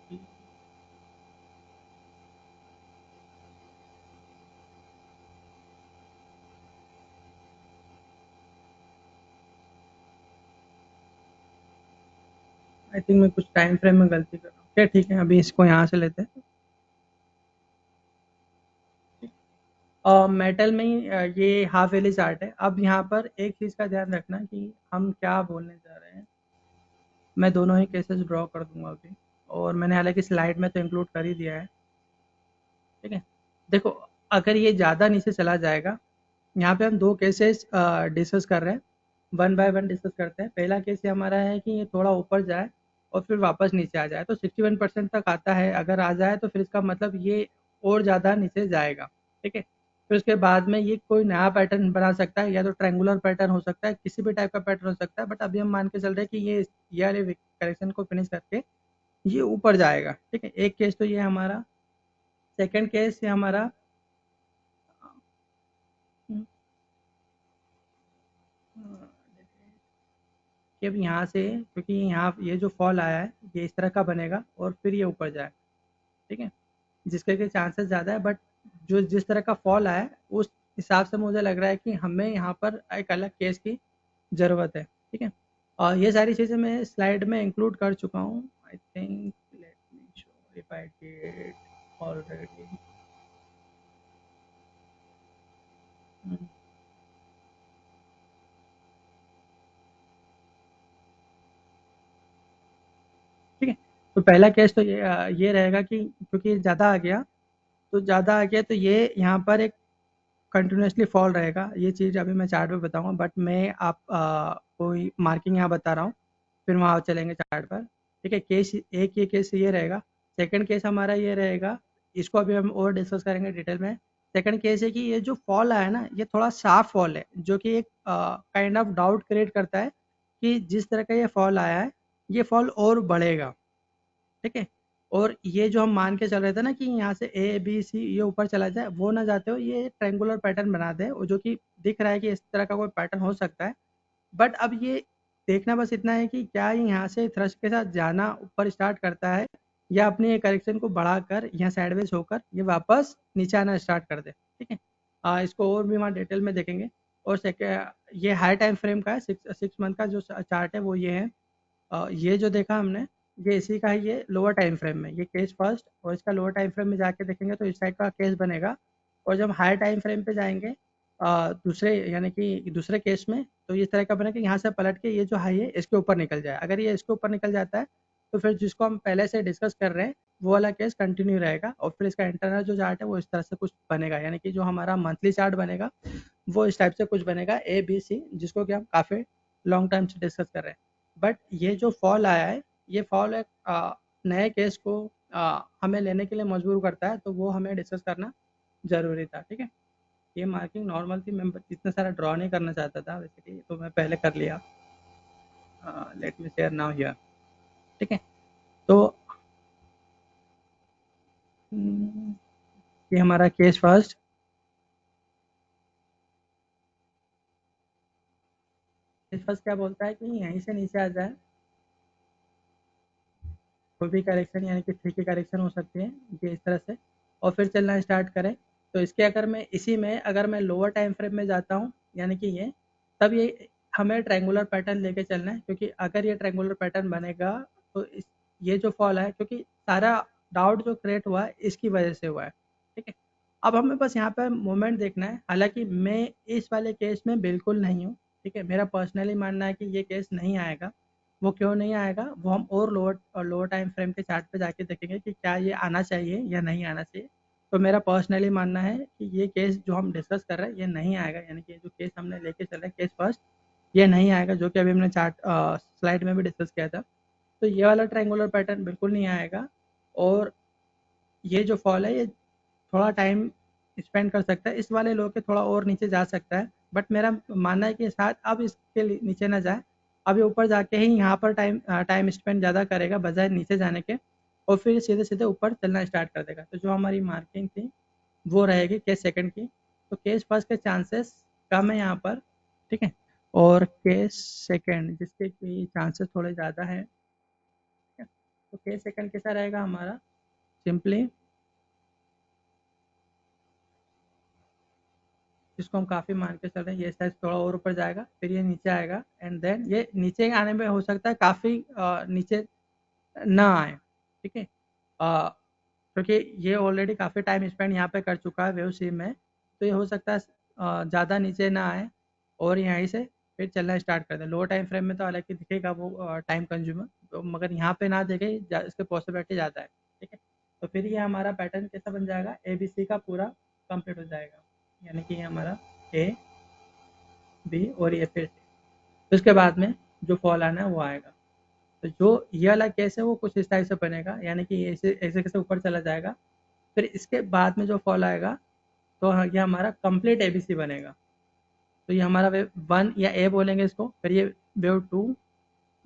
I think मैं कुछ टाइम फ्रेम में गलती कर रहा हूँ। क्या ठीक है, अभी इसको यहाँ से लेते हैं। मेटल में ही ये हाफ वेली चार्ट है। अब यहाँ पर एक चीज़ का ध्यान रखना कि हम क्या बोलने जा रहे हैं। मैं दोनों ही केसेस ड्रॉ कर दूंगा अभी, और मैंने हालांकि स्लाइड में तो इंक्लूड कर ही दिया है। ठीक है, देखो, अगर ये ज़्यादा नीचे चला जाएगा, यहाँ पे हम दो केसेस डिस्कस कर रहे हैं, वन बाय वन डिस्कस करते हैं। पहला केस ये हमारा है कि ये थोड़ा ऊपर जाए और फिर वापस नीचे आ जाए, तो 61% तक आता है। अगर आ जाए तो फिर इसका मतलब ये और ज़्यादा नीचे जाएगा। ठीक है, फिर उसके बाद में ये कोई नया पैटर्न बना सकता है, या तो ट्रायंगुलर पैटर्न हो सकता है, किसी भी टाइप का पैटर्न हो सकता है। बट अभी हम मान के चल रहे हैं कि ये वाले करेक्शन को फिनिश करके ये ऊपर जाएगा। ठीक है, एक केस तो ये हमारा। सेकंड केस ये हमारा, कि अब यहाँ से, क्योंकि यहाँ ये जो फॉल आया है ये इस तरह का बनेगा और फिर ये ऊपर जाए। ठीक है, जिसके के चांसेस ज़्यादा है, बट जो जिस तरह का फॉल आया है उस हिसाब से मुझे लग रहा है कि हमें यहाँ पर एक अलग केस की ज़रूरत है। ठीक है, और ये सारी चीज़ें मैं स्लाइड में इंक्लूड कर चुका हूँ। I think let me show if I did already. ठीक है, तो पहला केस तो ये रहेगा कि क्योंकि ज़्यादा आ गया, तो ज़्यादा आ गया तो ये यहाँ पर एक कंटिन्यूअसली फॉल रहेगा। ये चीज़ अभी मैं चार्ट पे बताऊँगा, बट मैं आप कोई मार्किंग यहाँ बता रहा हूँ, फिर वहाँ चलेंगे चार्ट पर। ठीक है, केस एक ये केस ये रहेगा। सेकंड केस हमारा ये रहेगा, इसको अभी हम और डिस्कस करेंगे डिटेल में। सेकंड केस है कि ये जो फॉल आया ना, ये थोड़ा शार्प फॉल है, जो कि एक काइंड ऑफ डाउट क्रिएट करता है कि जिस तरह का ये फॉल आया है, ये फॉल और बढ़ेगा। ठीक है, और ये जो हम मान के चल रहे थे ना कि यहाँ से ए बी सी ये ऊपर चला जाए, वो ना जाते हो ये ट्रायंगुलर पैटर्न बना दे, और जो कि दिख रहा है कि इस तरह का कोई पैटर्न हो सकता है। बट अब ये देखना बस इतना है कि क्या ये यहाँ से थ्रस्ट के साथ जाना ऊपर स्टार्ट करता है, या अपने करेक्शन को बढ़ाकर यहाँ साइडवेज होकर ये वापस नीचे आना स्टार्ट कर दे। ठीक है, इसको और भी वहाँ डिटेल में देखेंगे। और ये हाई टाइम फ्रेम का है, 6 मंथ का जो चार्ट है वो ये है। ये जो देखा हमने, ये इसी का है, ये लोअर टाइम फ्रेम में ये केस फर्स्ट, और इसका लोअर टाइम फ्रेम में जाके देखेंगे तो इस टाइप का केस बनेगा। और जब हाई टाइम फ्रेम पे जाएंगे दूसरे यानी कि दूसरे केस में, तो इस तरह का बनेगा कि यहाँ से पलट के ये जो हाई है इसके ऊपर निकल जाए। अगर ये इसके ऊपर निकल जाता है तो फिर जिसको हम पहले से डिस्कस कर रहे हैं वो वाला केस कंटिन्यू रहेगा, और फिर इसका इंटरनल जो चार्ट है वो इस तरह से कुछ बनेगा, यानी कि जो हमारा मंथली चार्ट बनेगा वो इस टाइप से कुछ बनेगा ए बी सी, जिसको कि हम काफ़ी लॉन्ग टाइम से डिस्कस कर रहे हैं। बट ये जो फॉल आया है, ये फॉल एक नए केस को हमें लेने के लिए मजबूर करता है, तो वो हमें डिस्कस करना ज़रूरी था। ठीक है, ये मार्किंग नॉर्मल थी, मैं इतना सारा ड्रॉ नहीं करना चाहता था बेसिकली, तो मैं पहले कर लिया। Let me share now here. ठीक है, तो हम्म, ये हमारा केस फर्स्ट। केस फर्स्ट क्या बोलता है कि यहीं से नीचे आ जाए कोई भी करेक्शन, यानी कि थ्री की करेक्शन हो सकती है ये इस तरह से, और फिर चलना स्टार्ट करें। तो इसके अगर मैं इसी में अगर मैं लोअर टाइम फ्रेम में जाता हूँ, यानी कि ये, तब ये हमें ट्रायंगुलर पैटर्न लेके चलना है, क्योंकि अगर ये ट्रायंगुलर पैटर्न बनेगा तो ये जो फॉल है, क्योंकि सारा डाउट जो क्रिएट हुआ है इसकी वजह से हुआ है। ठीक है, अब हमें बस यहाँ पर मोमेंट देखना है। हालांकि मैं इस वाले केस में बिल्कुल नहीं हूँ। ठीक है, मेरा पर्सनली मानना है कि ये केस नहीं आएगा। वो क्यों नहीं आएगा वो हम और लोअर टाइम फ्रेम के चार्ट पे जाके देखेंगे कि क्या ये आना चाहिए या नहीं आना चाहिए। तो मेरा पर्सनली मानना है कि ये केस जो हम डिस्कस कर रहे हैं ये नहीं आएगा, यानी कि जो केस हमने लेके चल रहे हैं केस फर्स्ट, ये नहीं आएगा, जो कि अभी हमने चार्ट स्लाइड में भी डिस्कस किया था। तो ये वाला ट्रायंगुलर पैटर्न बिल्कुल नहीं आएगा। और ये जो फॉल है ये थोड़ा टाइम स्पेंड कर सकता है, इस वाले लो के थोड़ा और नीचे जा सकता है, बट मेरा मानना है कि शायद अब इसके नीचे ना जाए, अब ये ऊपर जाके ही यहाँ पर टाइम स्पेंड ज़्यादा करेगा बजाय नीचे जाने के, और फिर सीधे सीधे ऊपर चलना स्टार्ट कर देगा। तो जो हमारी मार्किंग थी वो रहेगी केस सेकंड की, तो केस फर्स्ट के चांसेस कम है यहाँ पर, ठीक है, और केस सेकंड जिसके कि चांसेस थोड़े ज़्यादा हैं, ठीक है। तो केस सेकंड कैसा रहेगा हमारा, सिंपली जिसको हम काफ़ी मान के चल रहे हैं, ये साइज़ थोड़ा और ऊपर जाएगा, फिर ये नीचे आएगा, एंड देन ये नीचे आने में हो सकता है काफ़ी नीचे ना आए, ठीक है, क्योंकि ये ऑलरेडी काफ़ी टाइम स्पेंड यहाँ पे कर चुका है वेव सी में, तो ये हो सकता है ज़्यादा नीचे ना आए और यहीं से फिर चलना स्टार्ट कर दें। लो टाइम फ्रेम में तो हालांकि दिखेगा वो टाइम कंज्यूमर, तो मगर यहाँ पे ना दिखे, इसकी पॉसिबिलिटी ज़्यादा है, ठीक है। तो फिर ये हमारा पैटर्न कैसा बन जाएगा, ए बी सी का पूरा कंप्लीट हो जाएगा, यानी कि ये हमारा ए बी और ये फिर से उसके बाद में जो फॉल आना है वो आएगा। तो जो ये वाला केस है वो कुछ इस टाइप से बनेगा, यानी कि ऐसे ऐसे कैसे ऊपर चला जाएगा, फिर इसके बाद में जो फॉल आएगा तो ये हमारा कंप्लीट एबीसी बनेगा। तो ये हमारा वेव वन या ए बोलेंगे इसको, फिर ये वेव टू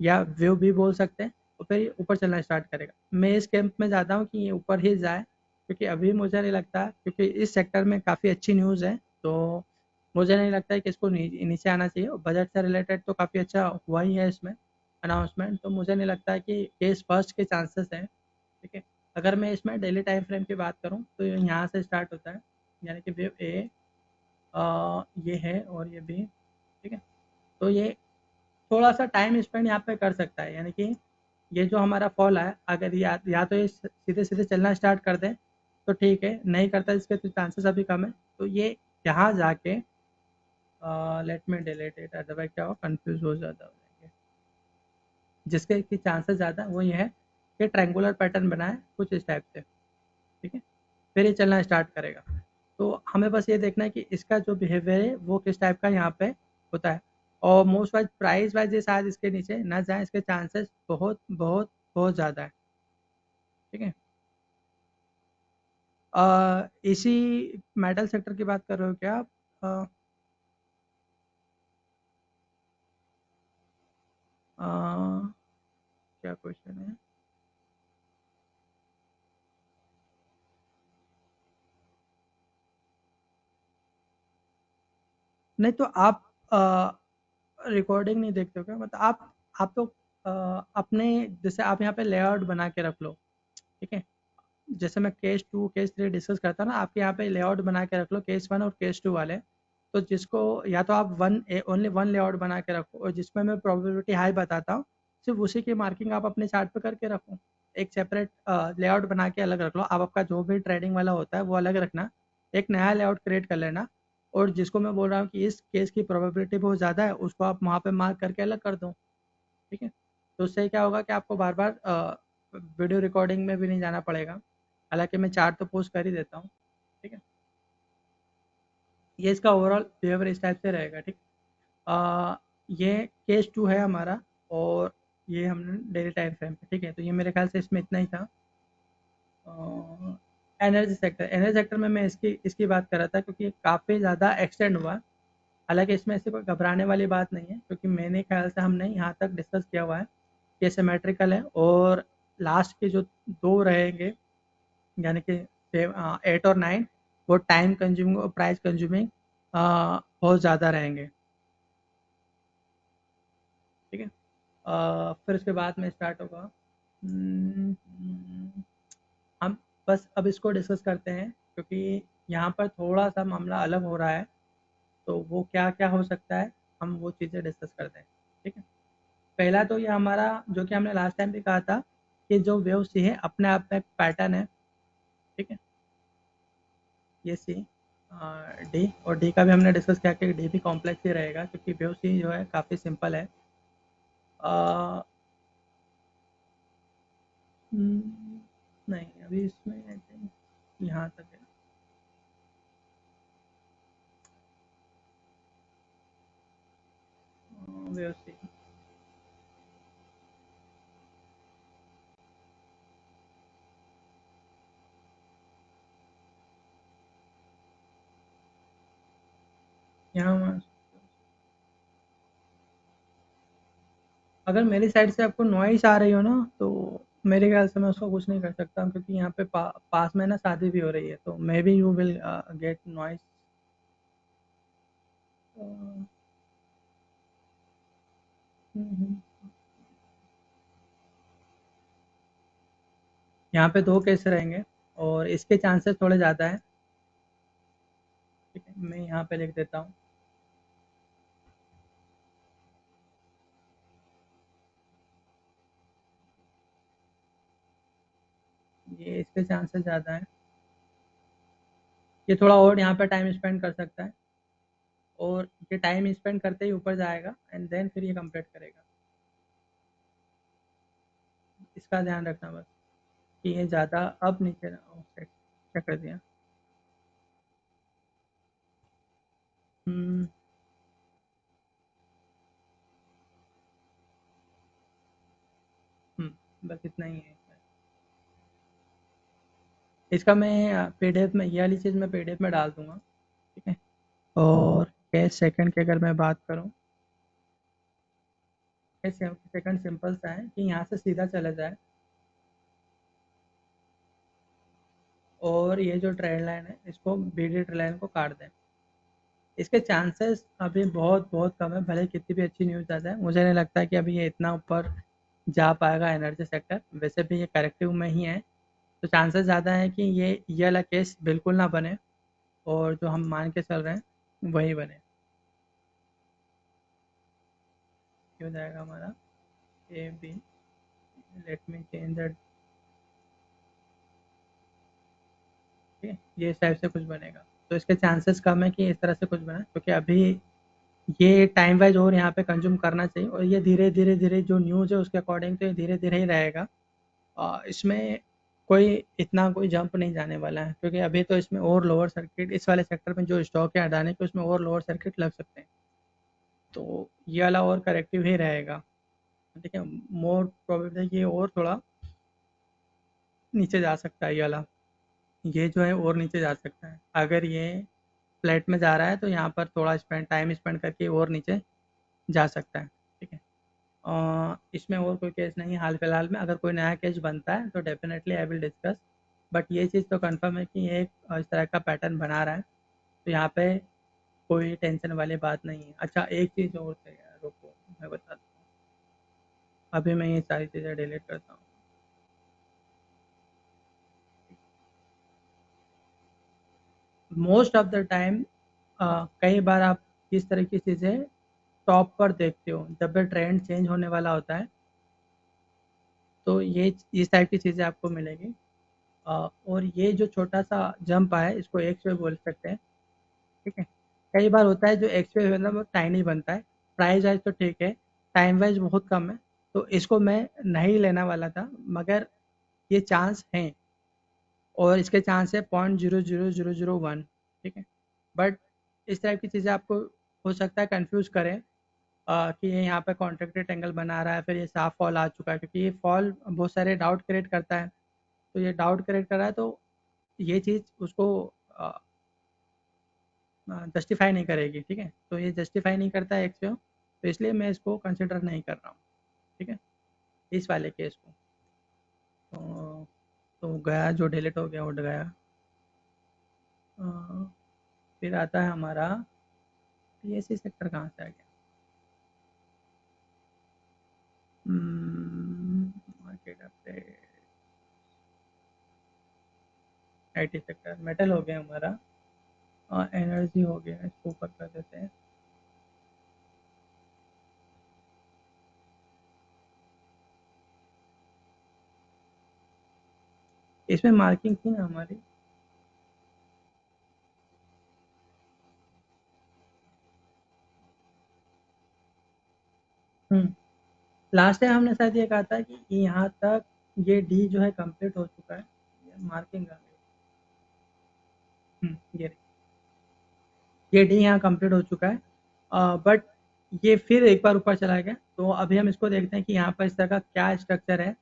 या वेव बी बोल सकते हैं, और फिर ये ऊपर चलना स्टार्ट करेगा। मैं इस कैंप में चाहता हूँ कि ये ऊपर ही जाए, क्योंकि अभी मुझे नहीं लगता, क्योंकि इस सेक्टर में काफ़ी अच्छी न्यूज़ है, तो मुझे नहीं लगता है कि इसको नीचे आना चाहिए। बजट से रिलेटेड तो काफ़ी अच्छा हुआ ही है इसमें अनाउंसमेंट, तो मुझे नहीं लगता है कि केस फर्स्ट के चांसेस हैं, ठीक है। अगर मैं इसमें डेली टाइम फ्रेम की बात करूँ तो ये यहाँ से स्टार्ट होता है, यानी कि वेव ए ये है और ये बी, ठीक है। तो ये थोड़ा-सा टाइम स्पेंड यहाँ पे कर सकता है, यानी कि ये जो हमारा फॉल है, अगर या तो ये सीधे-सीधे चलना स्टार्ट कर दे, तो ठीक है, नहीं करता इसके तो चांसेस अभी कम है। तो ये यहाँ जाके let me delete it, otherwise क्या होगा, कन्फ्यूज़ हो ज़्यादा हो जाएँगे। जिसके कि चांसेस ज़्यादा है वो ये है कि ट्रायंगुलर पैटर्न बनाए कुछ इस टाइप से, ठीक है। फिर ये चलना स्टार्ट करेगा। तो हमें बस ये देखना है कि इसका जो बिहेवियर है वो किस टाइप का यहाँ पे होता है, और मोस्ट वाइज प्राइस वाइज ये शायद इसके नीचे ना जाए, इसके चांसेस बहुत बहुत बहुत ज़्यादा है, ठीक है। इसी मेटल सेक्टर की बात कर रहे हो क्या आप? अ, क्या क्वेश्चन है? नहीं तो आप रिकॉर्डिंग नहीं देखते हो क्या, मतलब आप तो अपने जैसे आप यहाँ पे लेआउट बना के रख लो, ठीक है। जैसे मैं case two case three discuss करता हूँ ना, आपके यहाँ पे लेआउट बना के रख लो केस वन और केस टू वाले, तो जिसको या तो आप ओनली वन लेआउट बना के रखो, और जिसमें मैं प्रोबेबिलिटी हाई बताता हूँ सिर्फ उसी की मार्किंग आप अपने चार्ट पे करके रखो। एक सेपरेट लेआउट बना के अलग रख लो, आप आपका जो भी ट्रेडिंग वाला होता है वो अलग रखना, एक नया लेआउट क्रिएट कर लेना, और जिसको मैं बोल रहा हूँ कि इस केस की प्रोबेबिलिटी बहुत ज़्यादा है उसको आप वहाँ पे मार्क करके अलग कर दो, ठीक है। तो उससे क्या होगा कि आपको बार बार वीडियो रिकॉर्डिंग में भी नहीं जाना पड़ेगा, हालांकि मैं चार्ट तो पोस्ट कर ही देता हूँ, ठीक है। ये इसका ओवरऑल बिहेवियर इस टाइप से रहेगा, ठीक। ये केस टू है हमारा, और ये हमने डेली टाइम फ्रेम पे, ठीक है। तो ये मेरे ख्याल से इसमें इतना ही था। एनर्जी सेक्टर में मैं इसकी इसकी बात कर रहा था क्योंकि काफ़ी ज़्यादा एक्सटेंड हुआ, हालांकि इसमें ऐसे कोई घबराने वाली बात नहीं है, क्योंकि मैंने ख्याल से हमने यहाँ तक डिस्कस किया हुआ है कि सिमेट्रिकल है, और लास्ट के जो दो रहेंगे, यानी कि 8 और 9, वो टाइम कंज्यूमिंग और प्राइस कंज्यूमिंग बहुत ज़्यादा रहेंगे, ठीक है। फिर उसके बाद में स्टार्ट होगा, हम बस अब इसको डिस्कस करते हैं, क्योंकि यहाँ पर थोड़ा सा मामला अलग हो रहा है, तो वो क्या क्या हो सकता है हम वो चीज़ें डिस्कस करते हैं, ठीक है। पहला तो ये हमारा जो कि हमने लास्ट टाइम भी कहा था कि जो वेव सी है अपने आप में एक पैटर्न है, ठीक है। ये सी डी, और डी का भी हमने डिस्कस किया कि डी भी कॉम्प्लेक्स ही रहेगा, क्योंकि वेव सी जो है काफ़ी सिंपल है। अ, नहीं अभी इसमें आई थिंक यहाँ तक है। वेव सी यहाँ अगर मेरी साइड से आपको नॉइस आ रही हो ना, तो मेरे ख्याल से मैं उसको कुछ नहीं कर सकता, क्योंकि यहाँ पे पास में ना शादी भी हो रही है, तो may be you will get noise. यहाँ पे 2 केस रहेंगे और इसके चांसेस थोड़े ज़्यादा हैं। ठीक है, मैं यहाँ पे लिख देता हूँ। ये इसके चांसेस ज़्यादा हैं। ये थोड़ा और यहाँ पे टाइम स्पेंड कर सकता है, और ये टाइम स्पेंड करते ही ऊपर जाएगा एंड देन फिर ये कंप्लीट करेगा। इसका ध्यान रखना बस, कि ये ज़्यादा अब नीचे ना हो। क्या कर दिया? हम्म, बस इतना ही है इसमें। इसका मैं पीडीएफ में, ये वाली चीज़ मैं पीडीएफ में डाल दूंगा। ठीक है। और कैश सेकंड की अगर मैं बात करूँ, कैश सेकंड सिंपल सा है कि यहाँ से सीधा चला जाए और ये जो ट्रेंड लाइन है इसको, बीडी ट्रेंड लाइन को काट दें। इसके चांसेस अभी बहुत बहुत कम है, भले कितनी भी अच्छी न्यूज़ आ जाए। मुझे नहीं लगता कि अभी ये इतना ऊपर जा पाएगा एनर्जी सेक्टर, वैसे भी ये करेक्टिव में ही है। तो चांसेस ज़्यादा है कि ये वाला केस बिल्कुल ना बने, और जो हम मान के चल रहे हैं वही बने। क्यों जाएगा हमारा A B, let me change that. ये इस टाइप से कुछ बनेगा, तो इसके चांसेस कम है कि इस तरह से कुछ बना, क्योंकि अभी ये टाइम वाइज और यहाँ पे कंज्यूम करना चाहिए, और ये धीरे धीरे धीरे जो न्यूज़ है उसके अकॉर्डिंग तो ये धीरे धीरे ही रहेगा। इसमें कोई इतना कोई जंप नहीं जाने वाला है, क्योंकि अभी तो इसमें और लोअर सर्किट, इस वाले सेक्टर में जो स्टॉक है अडानी के, उसमें और लोअर सर्किट लग सकते हैं। तो ये वाला और करेक्टिव ही रहेगा। ठीक है, मोर प्रोबेबल ये और थोड़ा नीचे जा सकता है। ये वाला, ये जो है और नीचे जा सकता है। अगर ये फ्लैट में जा रहा है तो यहाँ पर थोड़ा टाइम स्पेंड करके और नीचे जा सकता है। ठीक है। इसमें और कोई केस नहीं है हाल फिलहाल में। अगर कोई नया केस बनता है तो definitely I will discuss, but ये चीज़ तो कंफर्म है कि ये एक इस तरह का पैटर्न बना रहा है, तो यहाँ पे कोई टेंशन वाली बात नहीं है। अच्छा, एक चीज़ और है यार, रुको मैं बताता हूँ। अभी मैं ये सारी चीज़ें डिलीट करता हूँ। मोस्ट ऑफ द टाइम कई बार आप किस तरह की चीज़ें टॉप पर देखते हो, जब भी ट्रेंड चेंज होने वाला होता है, तो ये इस टाइप की चीज़ें आपको मिलेगी। और ये जो छोटा सा जंप आया है इसको एक्स वे बोल सकते हैं। ठीक है। कई बार होता है जो एक्स वे मतलब वो टाइनी बनता है। प्राइस वाइज तो ठीक है, टाइम वाइज बहुत कम है, तो इसको मैं नहीं लेना वाला था, मगर ये चांस हैं, और इसके चांस है 0.00001। ठीक है। बट इस टाइप की चीज़ें आपको हो सकता है कंफ्यूज करें, कि ये यहाँ पे कॉन्ट्रैक्टेड एंगल बना रहा है, फिर ये साफ फॉल आ चुका है, क्योंकि ये फॉल बहुत सारे डाउट क्रिएट करता है। तो ये डाउट क्रिएट कर रहा है, तो ये चीज़ उसको जस्टिफाई नहीं करेगी। ठीक है, तो ये जस्टिफाई नहीं करता है एक्सपीओ, तो इसलिए मैं इसको कंसिडर नहीं कर रहा हूँ। ठीक है, इस वाले केस को। तो गया, जो डिलीट हो गया उठ गया। अ, फिर आता है हमारा पीएससी सेक्टर, कहाँ से आ गया? Market update, IT sector, metal हो गया हमारा, एनर्जी हो गया, इसको ऊपर कर देते हैं। इसमें मार्किंग थी ना हमारी। लास्ट टाइम हमने शायद ये कहा था कि यहाँ तक ये डी जो है कंप्लीट हो चुका है। ये मार्किंग आ गई। ये ये डी यहाँ कंप्लीट हो चुका है, बट ये फिर एक बार ऊपर चला गया। तो अभी हम इसको देखते हैं कि यहाँ पर इस तरह का क्या स्ट्रक्चर है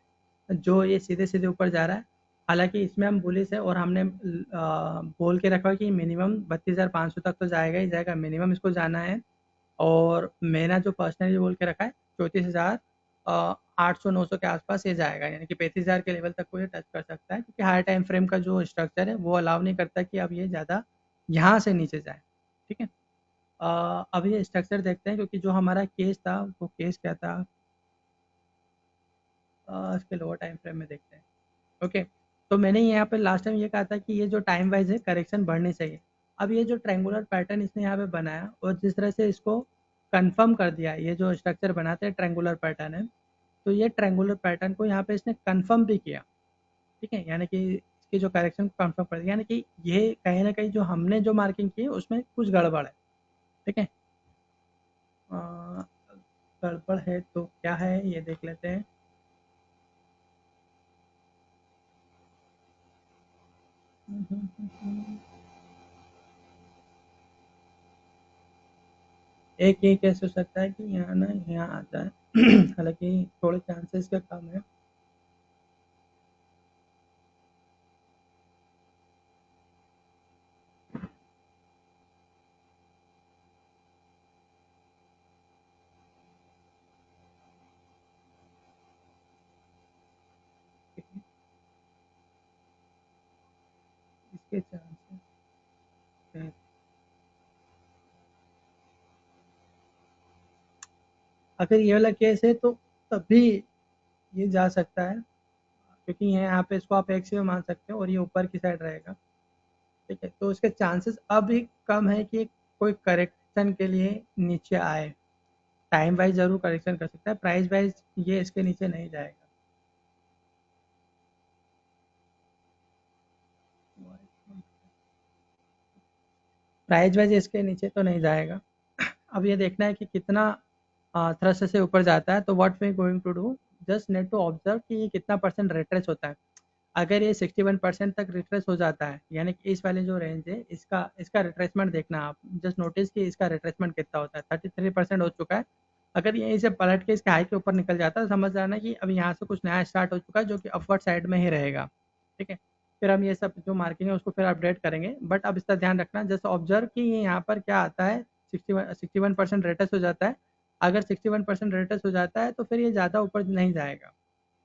जो ये सीधे सीधे ऊपर जा रहा है। हालांकि इसमें हम बुलिश है और हमने बोल के रखा है कि मिनिमम 32,500 तक तो जाएगा ही जाएगा, मिनिमम इसको जाना है। और मैंने जो पर्सनली बोल के रखा है 34,000 800-900 के आसपास ये जाएगा, यानी कि 35,000 के लेवल तक को ये टच कर सकता है, क्योंकि हायर टाइम फ्रेम का जो स्ट्रक्चर है वो अलाउ नहीं करता कि अब ये ज़्यादा यहाँ से नीचे जाए। ठीक है। अब ये स्ट्रक्चर देखते हैं, क्योंकि जो हमारा केस था वो केस क्या था, इसके लोअर टाइम फ्रेम में देखते हैं। ओके। तो मैंने यहाँ पे लास्ट टाइम ये कहा था कि ये जो टाइम वाइज है करेक्शन बढ़नी चाहिए। अब ये जो ट्रायंगुलर पैटर्न इसने यहाँ पे बनाया और जिस तरह से इसको कंफर्म कर दिया, ये जो स्ट्रक्चर बनाते हैं ट्रायंगुलर पैटर्न है, तो ये ट्रायंगुलर पैटर्न को यहाँ पे इसने कंफर्म भी किया। ठीक है, यानी कि इसकी जो करेक्शन को कंफर्म कर दिया, यानी कि ये कहीं ना कहीं जो हमने जो मार्किंग की है उसमें कुछ गड़बड़ है। ठीक है। अ, गड़बड़ है तो क्या है ये देख लेते हैं। एक ये केस हो सकता है कि यहाँ ना यहाँ आ जाए, हालांकि थोड़े चांसेस का कम है। इसके चांसेस हैं। अगर ये वाला केस है तो तभी ये जा सकता है, क्योंकि यहाँ पे इसको आप एक से मान सकते हो और ये ऊपर की साइड रहेगा। ठीक है, तो इसके चांसेस अब भी कम है कि कोई करेक्शन के लिए नीचे आए। टाइम वाइज जरूर करेक्शन कर सकता है, प्राइस वाइज ये इसके नीचे नहीं जाएगा। प्राइस वाइज इसके नीचे तो नहीं जाएगा। अब ये देखना है कि कितना थ्रस्ट से ऊपर जाता है, तो what we going to do, just need to observe कि ये कितना परसेंट रिट्रेस होता है। अगर ये 61% तक रिट्रेस हो जाता है, यानी कि इस वाले जो रेंज है इसका इसका रिट्रेसमेंट देखना आप, जस्ट नोटिस कि इसका रिट्रेसमेंट कितना होता है। 33% हो चुका है। अगर यहीं से पलट के इसके हाई के ऊपर निकल जाता है, समझ जाना कि अब यहाँ से कुछ नया स्टार्ट हो चुका है जो कि अपवर्ड साइड में ही रहेगा। ठीक है। फिर हम ये सब जो मार्किंग है उसको फिर अपडेट करेंगे, बट अब इसका ध्यान रखना, जस्ट ऑब्जर्व कि ये यहाँ पर क्या आता है। 61% रेटस हो जाता है। अगर 61% रेटस हो जाता है तो फिर ये ज़्यादा ऊपर नहीं जाएगा।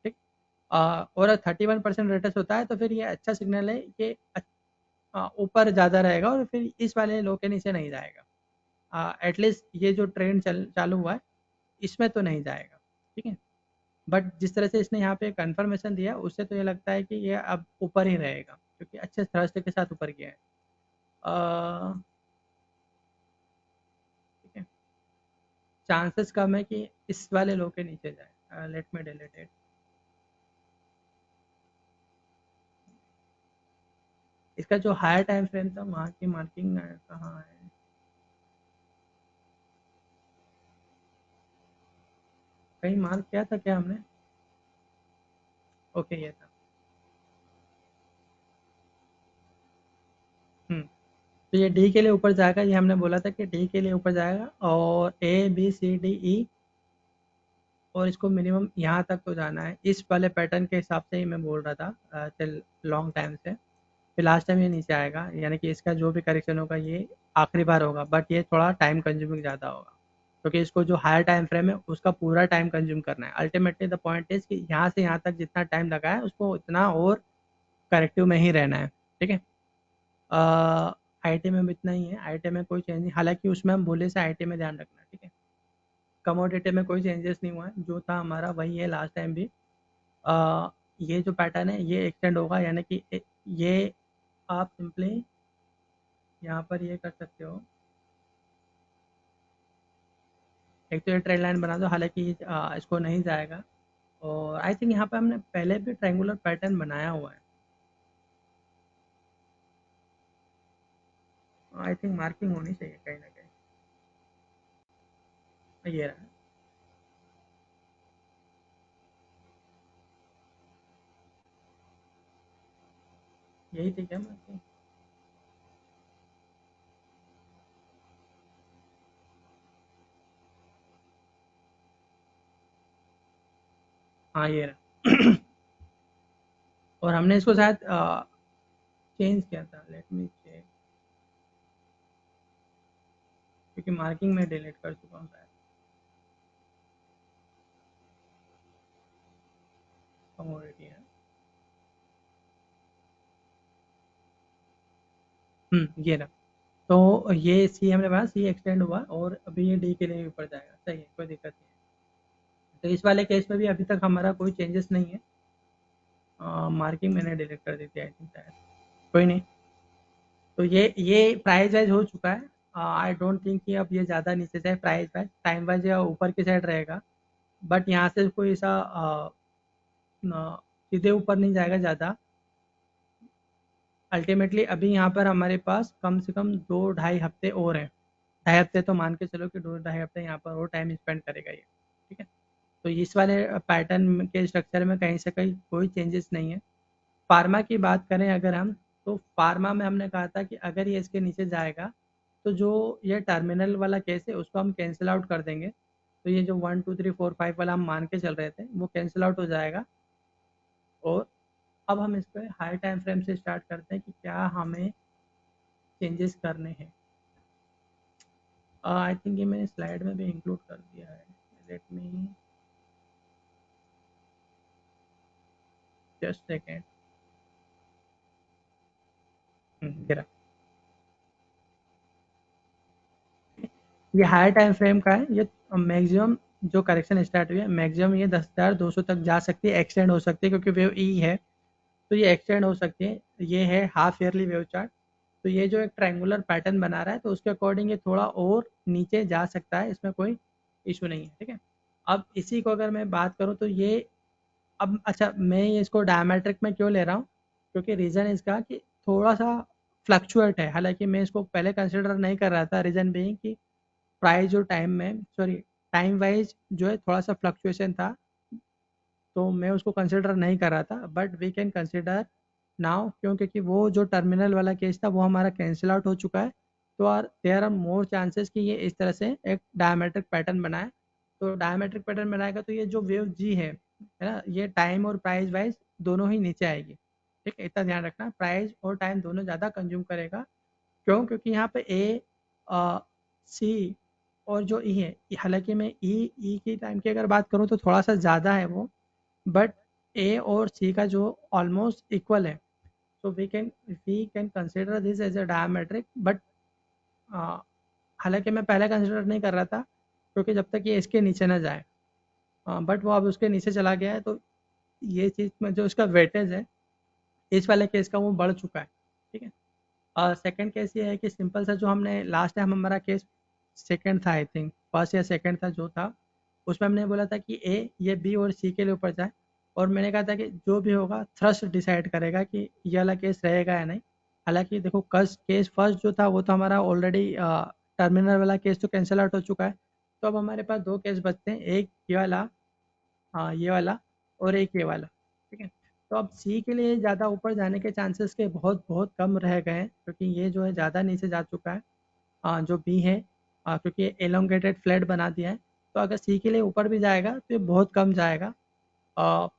ठीक। और 31% रेटस होता है तो फिर ये अच्छा सिग्नल है कि ऊपर ज़्यादा रहेगा और फिर इस वाले लो के नीचे नहीं जाएगा। एटलीस्ट ये जो ट्रेंड चालू हुआ है इसमें तो नहीं जाएगा। ठीक है। बट जिस तरह से इसने यहाँ पे कंफर्मेशन दिया उससे तो ये लगता है कि ये अब ऊपर ही रहेगा, क्योंकि अच्छे थ्रस्ट के साथ ऊपर गया है। ठीक है। चांसेस कम है कि इस वाले लो के नीचे जाए। Let me delete it. इसका जो हायर टाइम फ्रेम था वहाँ की मार्किंग कहाँ है। कहीं मार्क किया था क्या हमने। ओके, ये था। तो ये डी के लिए ऊपर जाएगा, ये हमने बोला था कि डी के लिए ऊपर जाएगा, और A B C D E, और इसको मिनिमम यहाँ तक तो जाना है इस वाले पैटर्न के हिसाब से ही मैं बोल रहा था टिल लॉन्ग टाइम से। फिर लास्ट टाइम ये नीचे आएगा, यानी कि इसका जो भी करेक्शन होगा ये आखिरी बार होगा, बट ये थोड़ा टाइम कंज्यूमिंग ज़्यादा होगा, क्योंकि इसको जो हायर टाइम फ्रेम है उसका पूरा टाइम कंज्यूम करना है। अल्टीमेटली द पॉइंट इज कि यहाँ से यहाँ तक जितना टाइम लगा है उसको उतना और करेक्टिव में ही रहना है। ठीक है। आईटी में भी इतना ही है, आईटी में कोई चेंज नहीं, हालांकि उसमें हम बोले से आईटी में ध्यान रखना। ठीक है। कमोडिटी में कोई चेंजेस नहीं हुआ है, जो था हमारा वही है लास्ट टाइम भी। ये जो पैटर्न है ये एक्सटेंड होगा, यानी कि ये आप सिंपली यहाँ पर ये कर सकते हो। एक तो ये ट्रेंड लाइन बना दो, हालांकि इसको नहीं जाएगा। और आई थिंक यहाँ पे हमने पहले भी ट्रायंगुलर पैटर्न बनाया हुआ है। आई थिंक मार्किंग होनी चाहिए कहीं ना कहीं। ये रहा। यही थी क्या मार्किंग। हाँ, ये रहा। और हमने इसको शायद चेंज किया था, लेट मी चेक, क्योंकि मार्किंग में डिलीट कर चुका हूँ शायद। कमोडिटी है, ये रहा। तो ये सी हमारे पास सी एक्सटेंड हुआ और अभी ये डी के लिए ऊपर जाएगा, सही है, कोई दिक्कत नहीं है। तो इस वाले केस में भी अभी तक हमारा कोई चेंजेस नहीं है। मार्किंग मैंने डिलीट कर दी थी आई थिंक शायद, कोई नहीं। तो ये प्राइस वाइज हो चुका है। आई डोंट थिंक कि अब ये ज़्यादा नीचे जाए प्राइस वाइज, टाइम वाइज या ऊपर की साइड रहेगा। बट यहाँ से कोई ऐसा सीधे ऊपर नहीं जाएगा ज़्यादा। अल्टीमेटली अभी यहाँ पर हमारे पास कम से कम 2-2.5 हफ्ते और हैं। 2.5 हफ्ते तो मान के चलो कि 2-2.5 हफ्ते यहाँ पर और टाइम स्पेंड करेगा ये, ठीक है। तो इस वाले पैटर्न के स्ट्रक्चर में कहीं से कहीं कोई चेंजेस नहीं है। फार्मा की बात करें अगर हम, तो फार्मा में हमने कहा था कि अगर ये इसके नीचे जाएगा तो जो ये टर्मिनल वाला केस है उसको हम कैंसिल आउट कर देंगे। तो ये जो 1 2 3 4 5 वाला हम मान के चल रहे थे वो कैंसिल आउट हो जाएगा। और अब हम इस पर हाई टाइम फ्रेम से स्टार्ट करते हैं कि क्या हमें चेंजेस करने हैं। आई थिंक ये मैंने स्लाइड में भी इंक्लूड कर दिया है, लेट मी जस्ट सेकेंड। ये हायर टाइम फ्रेम का है। ये मैक्सिमम जो करेक्शन स्टार्ट हुई है, मैक्सिमम ये 10,200 तक जा सकती है, एक्सटेंड हो सकती है क्योंकि वेव ई है, तो ये एक्सटेंड हो सकती है। ये है हाफ ईयरली वेव चार्ट। तो ये जो एक ट्रायंगुलर पैटर्न बना रहा है तो उसके अकॉर्डिंग ये थोड़ा और नीचे जा सकता है, इसमें कोई इशू नहीं है, ठीक है। अब इसी को अगर मैं बात करूँ तो ये, अब अच्छा मैं ये इसको डायमेट्रिक में क्यों ले रहा हूँ, क्योंकि रीज़न इसका कि थोड़ा सा फ्लक्चुएट है। हालांकि मैं इसको पहले कंसिडर नहीं कर रहा था, रीज़न बीइंग कि प्राइस और टाइम में, सॉरी, टाइम वाइज जो है थोड़ा सा फ्लक्चुएशन था, तो मैं उसको कंसिडर नहीं कर रहा था। But we can consider now, क्यों, क्योंकि वो जो टर्मिनल वाला केस था वो हमारा कैंसिल आउट हो चुका है। तो are there are more chances कि ये इस तरह से एक डायमेट्रिक पैटर्न बनाए। तो डायमेट्रिक पैटर्न बनाएगा तो ये जो वेव जी है ना, ये टाइम और प्राइस वाइज दोनों ही नीचे आएगी, ठीक है। इतना ध्यान रखना, प्राइस और टाइम दोनों ज़्यादा कंज्यूम करेगा। क्यों, क्योंकि यहाँ पे ए, सी और जो ई है, हालांकि मैं ई की टाइम की अगर बात करूँ तो थोड़ा सा ज़्यादा है वो, बट ए और सी का जो ऑलमोस्ट इक्वल है। So we can consider this as a diametric. But हालांकि मैं पहले कंसिडर नहीं कर रहा था क्योंकि जब तक ये इसके नीचे ना जाए, बट वो अब उसके नीचे चला गया है, तो ये चीज़ में जो इसका वेटेज है इस वाले केस का वो बढ़ चुका है, ठीक है। सेकंड केस ये है कि सिंपल सा, जो हमने लास्ट टाइम हमारा केस सेकंड था, आई थिंक फर्स्ट या सेकंड था जो था, उसमें हमने बोला था कि ए ये बी और सी के लिए ऊपर जाए। और मैंने कहा था कि जो भी होगा थ्रस्ट डिसाइड करेगा कि ये वाला केस रहेगा या नहीं। हालांकि देखो कस केस फर्स्ट जो था वो तो हमारा ऑलरेडी टर्मिनल वाला केस तो कैंसिल आउट हो चुका है। तो अब हमारे पास दो केस बचते हैं, एक ये वाला, हाँ ये वाला, और एक ये वाला, ठीक है। तो अब सी के लिए ज़्यादा ऊपर जाने के चांसेस के बहुत बहुत कम रह गए हैं, क्योंकि ये जो है ज़्यादा नीचे जा चुका है। जो बी है, क्योंकि एलोंगेटेड फ्लैट बना दिया है। तो अगर सी के लिए ऊपर भी जाएगा तो ये बहुत कम जाएगा,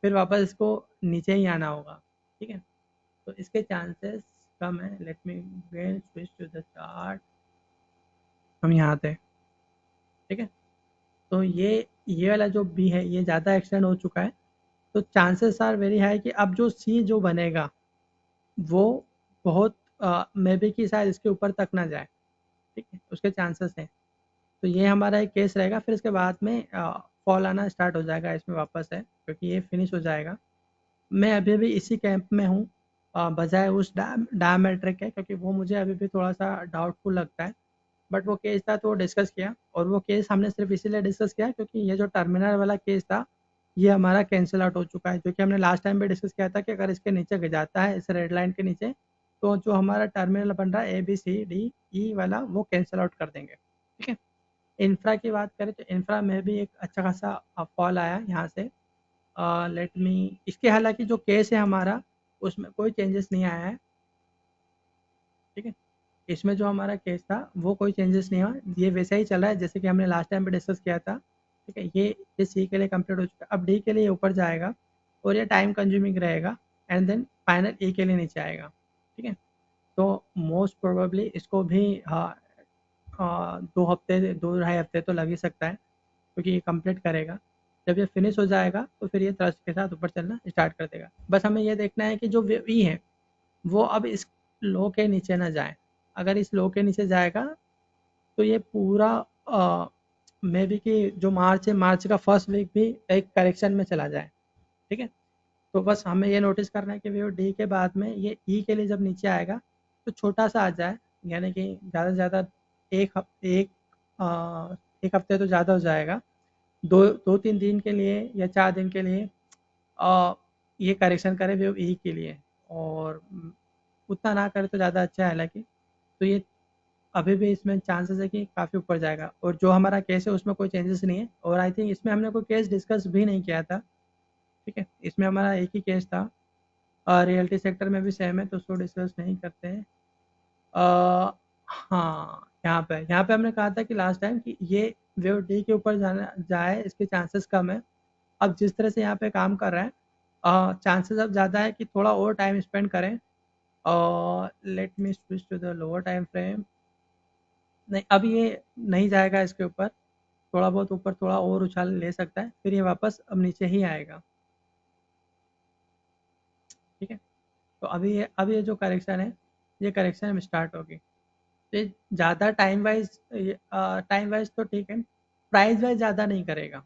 फिर वापस इसको नीचे ही आना होगा, ठीक है। तो इसके चांसेस कम है। Let me switch to the chart. हम यहाँ आते हैं, ठीक है। तो ये वाला जो बी है ये ज़्यादा एक्सटेंड हो चुका है। तो चांसेस आर वेरी हाई कि अब जो सी जो बनेगा वो बहुत मे बी कि शायद इसके ऊपर तक ना जाए, ठीक है, उसके चांसेस हैं। तो ये हमारा एक केस रहेगा, फिर इसके बाद में फॉल आना स्टार्ट हो जाएगा इसमें वापस है, क्योंकि ये फिनिश हो जाएगा। मैं अभी भी इसी कैंप में हूँ, बजाय उस डायमेट्रिक के, क्योंकि वो मुझे अभी भी थोड़ा सा डाउटफुल लगता है। बट वो केस था तो वो डिस्कस किया, और वो केस हमने सिर्फ इसीलिए डिस्कस किया क्योंकि ये जो टर्मिनल वाला केस था ये हमारा कैंसिल आउट हो चुका है, जो कि हमने लास्ट टाइम भी डिस्कस किया था कि अगर इसके नीचे गिर जाता है, इस रेड लाइन के नीचे, तो जो हमारा टर्मिनल बन रहा है A B C D E वाला वो कैंसिल आउट कर देंगे, ठीक है। इंफ्रा की बात करें तो इंफ्रा में भी एक अच्छा खासा फॉल आया यहाँ से। लेट मी, इसके हालांकि जो केस है हमारा उसमें कोई चेंजेस नहीं आया है, ठीक है। इसमें जो हमारा केस था वो कोई चेंजेस नहीं हुआ, ये वैसा ही चला है जैसे कि हमने लास्ट टाइम पे डिस्कस किया था, ठीक है। ये सी के लिए कंप्लीट हो चुका है। अब डी के लिए ऊपर जाएगा और ये टाइम कंज्यूमिंग रहेगा। एंड देन फाइनल ई के लिए नीचे आएगा। ठीक है, तो मोस्ट प्रोबेबली इसको भी 2 हफ्ते 2 ढाई हफ्ते तो लग ही सकता है, क्योंकि ये कंप्लीट करेगा। जब ये फिनिश हो जाएगा तो फिर ये थ्रस्ट के साथ ऊपर चलना स्टार्ट कर देगा। बस हमें ये देखना है कि जो वेव ई है वो अब इस लो के नीचे ना जाए। अगर इस लो के नीचे जाएगा तो ये पूरा मे बी कि जो मार्च है, मार्च का फर्स्ट वीक भी एक करेक्शन में चला जाए। ठीक है, तो बस हमें ये नोटिस करना है कि वेव डी के बाद में ये ई के लिए जब नीचे आएगा तो छोटा सा आ जाए, यानी कि ज़्यादा से ज़्यादा एक हफ्ते तो ज़्यादा हो जाएगा, 2-3 दिन के लिए या 4 दिन के लिए अ, ये करेक्शन करे वेव ई के लिए। और उतना ना करे तो ज़्यादा अच्छा है हालांकि। तो ये अभी भी इसमें चांसेस है कि काफ़ी ऊपर जाएगा, और जो हमारा केस है उसमें कोई चेंजेस नहीं है, और आई थिंक इसमें हमने कोई केस डिस्कस भी नहीं किया था। ठीक है, इसमें हमारा एक ही केस था, रियल्टी सेक्टर में भी सेम है तो उसको डिस्कस नहीं करते हैं। हाँ, यहाँ पे हमने कहा था कि लास्ट टाइम कि ये वेव डी के ऊपर जाना जाए इसके चांसेस कम है। अब जिस तरह से यहाँ पे काम कर रहा है, चांसेस अब ज़्यादा है कि थोड़ा और टाइम स्पेंड करें। और let me switch to the lower time frame. नहीं, अब ये नहीं जाएगा इसके ऊपर, थोड़ा बहुत ऊपर थोड़ा और उछाल ले सकता है, फिर ये वापस अब नीचे ही आएगा। ठीक है, तो अभी ये जो करेक्शन है, ये करेक्शन स्टार्ट होगी। तो ये ज़्यादा टाइम वाइज तो ठीक है, प्राइस वाइज ज़्यादा नहीं करेगा।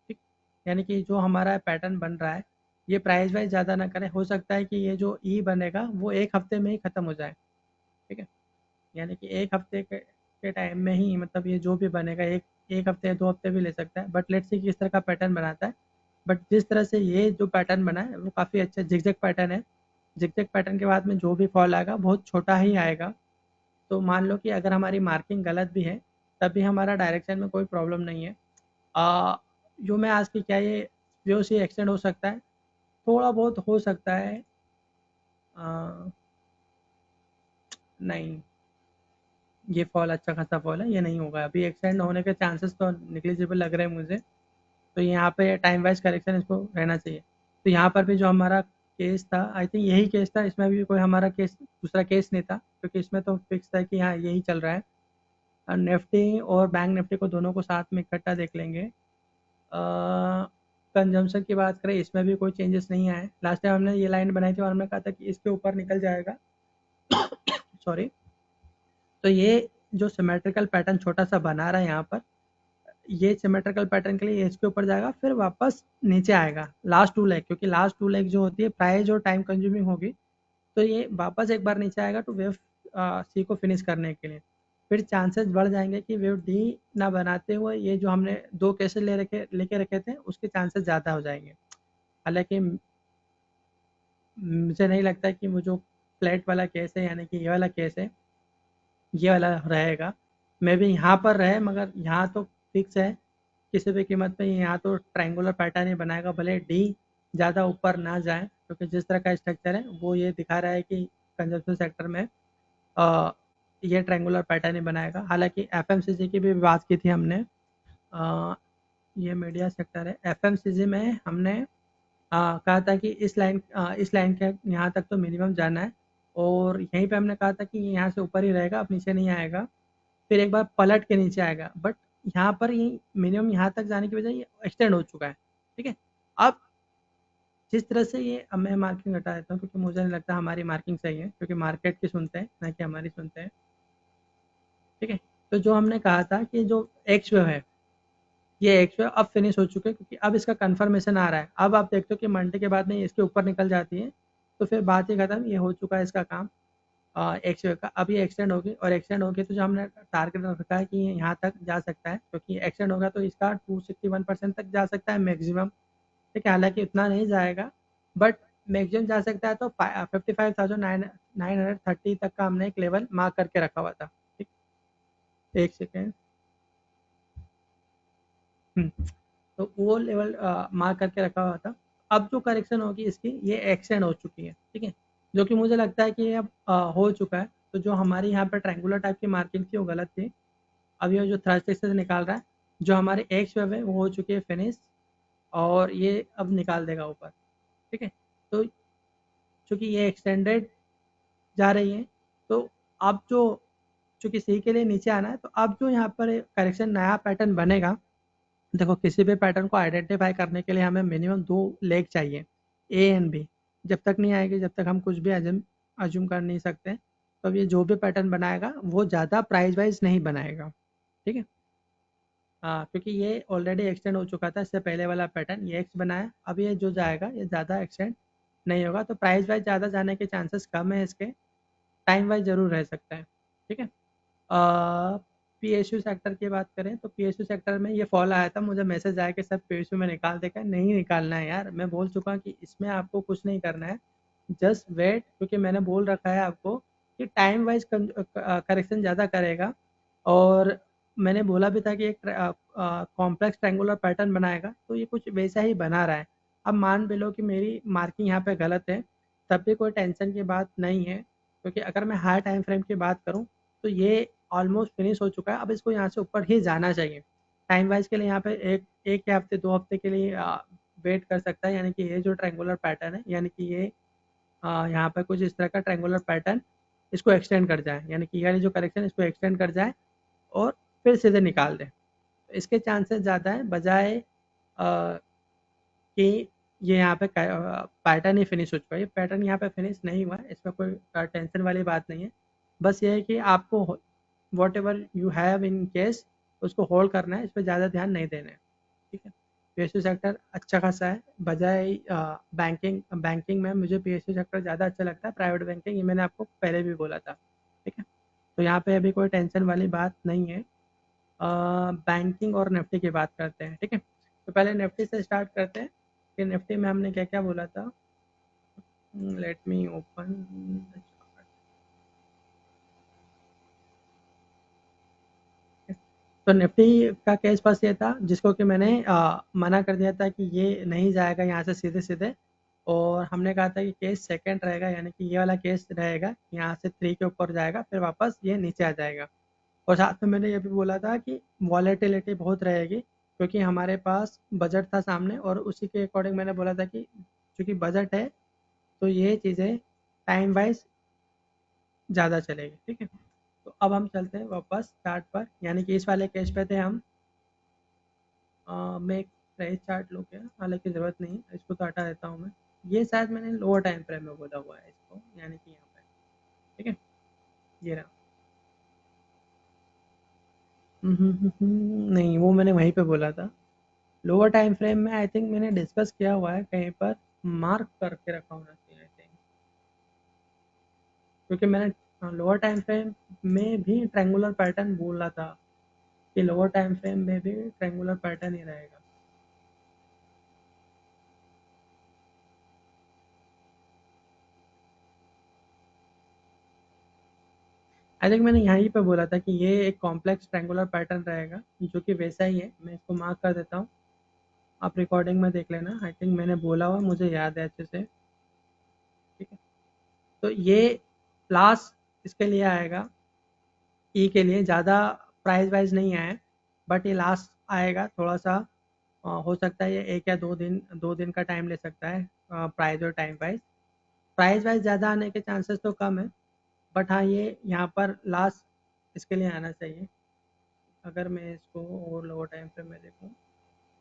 ठीक, यानी कि जो हमारा पैटर्न बन रहा है ये प्राइस वाइज ज़्यादा ना करे। हो सकता है कि ये जो ई बनेगा वो एक हफ्ते में ही ख़त्म हो जाए। ठीक है, यानी कि एक हफ्ते के टाइम में ही, मतलब ये जो भी बनेगा एक एक हफ्ते या 2 हफ्ते भी ले सकता है, बट लेट्स सी किस तरह का पैटर्न बनाता है। बट जिस तरह से ये जो पैटर्न बना है वो काफ़ी अच्छा जिगजैग पैटर्न है। जिगजैग पैटर्न के बाद में जो भी फॉल आएगा बहुत छोटा ही आएगा। तो मान लो कि अगर हमारी मार्किंग गलत भी है तब भी हमारा डायरेक्शन में कोई प्रॉब्लम नहीं है। आ, जो मैं आज की क्या ये जो से एक्सटेंड हो सकता है, थोड़ा बहुत हो सकता है। आ, नहीं, ये फॉल अच्छा खासा फॉल है, ये नहीं होगा अभी, एक्सटेंड होने के चांसेस तो निग्लिजिबल लग रहे हैं मुझे। तो यहाँ पे टाइम वाइज करेक्शन इसको रहना चाहिए। तो यहाँ पर भी जो हमारा केस था, आई थिंक यही केस था, इसमें भी कोई हमारा केस दूसरा केस नहीं था, क्योंकि इसमें तो फिक्स था कि हाँ यही चल रहा है। निफ्टी और बैंक निफ्टी को दोनों को साथ में इकट्ठा देख लेंगे। कंजम्पशन की बात करें, इसमें भी कोई चेंजेस नहीं आए। लास्ट टाइम हमने ये लाइन बनाई थी और हमने कहा था कि इसके ऊपर निकल जाएगा। सॉरी। तो ये जो सिमेट्रिकल पैटर्न छोटा सा बना रहा है यहाँ पर, ये सिमेट्रिकल पैटर्न के लिए इसके ऊपर जाएगा फिर वापस नीचे आएगा लास्ट 2 लेग, क्योंकि लास्ट 2 लेग जो होती है प्राइस जो टाइम कंज्यूमिंग होगी, तो ये वापस एक बार नीचे आएगा टू वेव सी को फिनिश करने के लिए। फिर चांसेस बढ़ जाएंगे कि वेव डी ना बनाते हुए ये जो हमने 2 केसेस लेके रखे थे उसके चांसेस ज़्यादा हो जाएंगे। हालांकि मुझे नहीं लगता कि वो जो फ्लैट वाला केस है, यानी कि ये वाला केस है, ये वाला रहेगा। मे बी यहाँ पर रहे, मगर यहाँ तो फिक्स है किसी भी कीमत पे यहाँ तो ट्रायंगुलर पैटर्न ही बनाएगा, भले डी ज़्यादा ऊपर ना जाए, क्योंकि जिस तरह का स्ट्रक्चर है वो ये दिखा रहा है कि कंजप्शन सेक्टर में अ, ये ट्रायंगुलर पैटर्न ही बनाएगा। हालांकि एफएमसीजी की भी बात की थी हमने। अ, ये मीडिया सेक्टर है, एफएमसीजी में हमने कहा था कि इस लाइन के यहाँ तक तो मिनिमम जाना है, और यहीं पे हमने कहा था कि ये यहाँ से ऊपर ही रहेगा, अब नीचे नहीं आएगा। फिर एक बार पलट के नीचे आएगा, बट यहाँ पर ये मिनिमम यहाँ तक जाने की वजह ये एक्सटेंड हो चुका है। ठीक है, अब जिस तरह से ये, अब मैं मार्किंग हटा देता हूँ क्योंकि मुझे नहीं लगता हमारी मार्किंग सही है, क्योंकि मार्केट की सुनते हैं ना कि हमारी सुनते हैं। ठीक है, तो जो हमने कहा था कि जो एक्स वेव है, ये एक्स वेव अब फिनिश हो चुके हैं, क्योंकि अब इसका कंफर्मेशन आ रहा है। अब आप देखते हो कि मंडे के बाद में ये इसके ऊपर निकल जाती है, तो फिर बात ही खत्म, ये हो चुका है इसका काम। एक्स वेव का अब ये एक्सटेंड होगी, और एक्सटेंड होगी तो जो हमने टारगेट रखा है कि ये यहाँ तक जा सकता है, क्योंकि एक्सटेंड होगा तो इसका 261% तक जा सकता है मैक्सिमम। ठीक है, हालांकि उतना नहीं जाएगा, बट मैक्सिमम जा सकता है। तो 55,930 तक का हमने एक लेवल मार्क करके रखा हुआ था। ठीक, एक सेकेंड। तो वो लेवल मार्क करके रखा हुआ था। अब जो करेक्शन होगी इसकी, ये एक्सटेंड हो चुकी है। ठीक है, जो कि मुझे लगता है कि ये अब हो चुका है। तो जो हमारी यहाँ पर ट्रायंगुलर टाइप की मार्किंग थी वो गलत थी। अब ये जो थर्सडे से निकाल रहा है, जो हमारे एक्स वेव है वो हो चुकी है फिनिश, और ये अब निकाल देगा ऊपर। ठीक है, तो चूँकि ये एक्सटेंडेड जा रही है, तो अब जो चूँकि सी के लिए नीचे आना है, तो अब जो यहाँ पर करेक्शन नया पैटर्न बनेगा, देखो किसी भी पैटर्न को आइडेंटिफाई करने के लिए हमें मिनिमम 2 लेग चाहिए, ए एंड बी। जब तक नहीं आएगी, जब तक हम कुछ भी अज्यूम कर नहीं सकते। तो अब ये जो भी पैटर्न बनाएगा वो ज़्यादा प्राइस वाइज नहीं बनाएगा, ठीक है। क्योंकि ये ऑलरेडी एक्सटेंड हो चुका था, इससे पहले वाला पैटर्न ये एक्स बनाया, अब ये जो जाएगा ये ज़्यादा एक्सटेंड नहीं होगा, तो प्राइस वाइज ज़्यादा जाने के चांसेस कम है इसके, टाइम वाइज ज़रूर रह सकता है, ठीक है। पीएसयू सेक्टर की बात करें तो पीएसयू सेक्टर में ये फॉल आया था, मुझे मैसेज आया कि सर पीएसयू में निकाल देगा, नहीं निकालना है यार, मैं बोल चुका कि इसमें आपको कुछ नहीं करना है, जस्ट वेट, क्योंकि मैंने बोल रखा है आपको कि टाइम वाइज करेक्शन ज़्यादा करेगा, और मैंने बोला भी था कि एक कॉम्प्लेक्स ट्रायंगुलर पैटर्न बनाएगा, तो ये कुछ वैसा ही बना रहा है। अब मान भी लो कि मेरी मार्किंग यहाँ पे गलत है, तब भी कोई टेंशन की बात नहीं है, क्योंकि अगर मैं हाई टाइम फ्रेम की बात करूँ तो ये ऑलमोस्ट फिनिश हो चुका है, अब इसको यहाँ से ऊपर ही जाना चाहिए। टाइम वाइज के लिए यहाँ पे एक या हफ्ते 2 हफ्ते के लिए वेट कर सकता है, यानी कि ये जो ट्रायंगुलर पैटर्न है, यानी कि ये यहाँ पे कुछ इस तरह का ट्रायंगुलर पैटर्न इसको एक्सटेंड कर जाए, यानी कि ये वाली जो करेक्शन इसको एक्सटेंड कर जाए और फिर सीधे निकाल दे। तो इसके चांसेस ज़्यादा है, बजाय कि ये यहाँ पे पैटर्न ही फिनिश हो चुका है। ये पैटर्न यहाँ पे फिनिश नहीं हुआ है, इसमें कोई टेंशन वाली बात नहीं है। बस ये है कि आपको what ever you have in case उसको होल्ड करना है, इस पर ज़्यादा ध्यान नहीं देना है, ठीक है। पीएसयू सेक्टर अच्छा खासा है, बजाय बैंकिंग में मुझे पीएसयू सेक्टर ज़्यादा अच्छा लगता है, प्राइवेट बैंकिंग, ये मैंने आपको पहले भी बोला था, ठीक है। तो यहाँ पे अभी कोई टेंशन वाली बात नहीं है। बैंकिंग और निफ्टी की बात करते हैं, ठीक है। तो पहले निफ्टी से स्टार्ट करते हैं कि निफ्टी में हमने क्या क्या बोला था। Let me open. तो निफ्टी का केस बस ये था, जिसको कि मैंने मना कर दिया था कि ये नहीं जाएगा यहाँ से सीधे सीधे, और हमने कहा था कि केस सेकंड रहेगा, यानी कि ये वाला केस रहेगा, यहाँ से 3 के ऊपर जाएगा, फिर वापस ये नीचे आ जाएगा। और साथ में मैंने ये भी बोला था कि वॉलेटिलिटी बहुत रहेगी, क्योंकि हमारे पास बजट था सामने, और उसी के अकॉर्डिंग मैंने बोला था कि चूँकि बजट है तो ये चीज़ें टाइम वाइज ज़्यादा चलेगी, ठीक है। तो अब हम चलते हैं वापस चार्ट पर, यानी कि इस वाले केस पे थे हम। मैं एक प्राइस चार्ट लूँ क्या, हालांकि ज़रूरत नहीं है, इसको तो हटा देता हूँ मैं। ये शायद मैंने लोअर टाइम फ्रेम में बोला हुआ है इसको, यानी कि यहाँ पे, ठीक है, ये रहा। नहीं, वो मैंने वहीं पे बोला था। लोअर टाइम फ्रेम में आई थिंक मैंने डिस्कस किया हुआ है कहीं पर, मार्क करके रखा होना चाहिए आई थिंक, क्योंकि मैंने लोअर टाइम फ्रेम में भी ट्रायंगुलर पैटर्न बोला था कि लोअर टाइम फ्रेम में भी ट्रायंगुलर पैटर्न ही रहेगा। आई थिंक मैंने यहीं पे बोला था कि ये एक कॉम्प्लेक्स ट्रायंगुलर पैटर्न रहेगा, जो कि वैसा ही है। मैं इसको मार्क कर देता हूँ, आप रिकॉर्डिंग में देख लेना, आई थिंक मैंने बोला हुआ, मुझे याद है अच्छे से, ठीक है। तो ये लास्ट इसके लिए आएगा, ई के लिए ज़्यादा प्राइस वाइज नहीं आए, बट ये लास्ट आएगा थोड़ा सा। हो सकता है ये 1 या 2 दिन का टाइम ले सकता है, प्राइस और टाइम वाइज। प्राइस वाइज ज़्यादा आने के चांसेस तो कम है, बट हाँ ये यहाँ पर लास्ट इसके लिए आना चाहिए। अगर मैं इसको और लोअर टाइम फ्रेम में देखूँ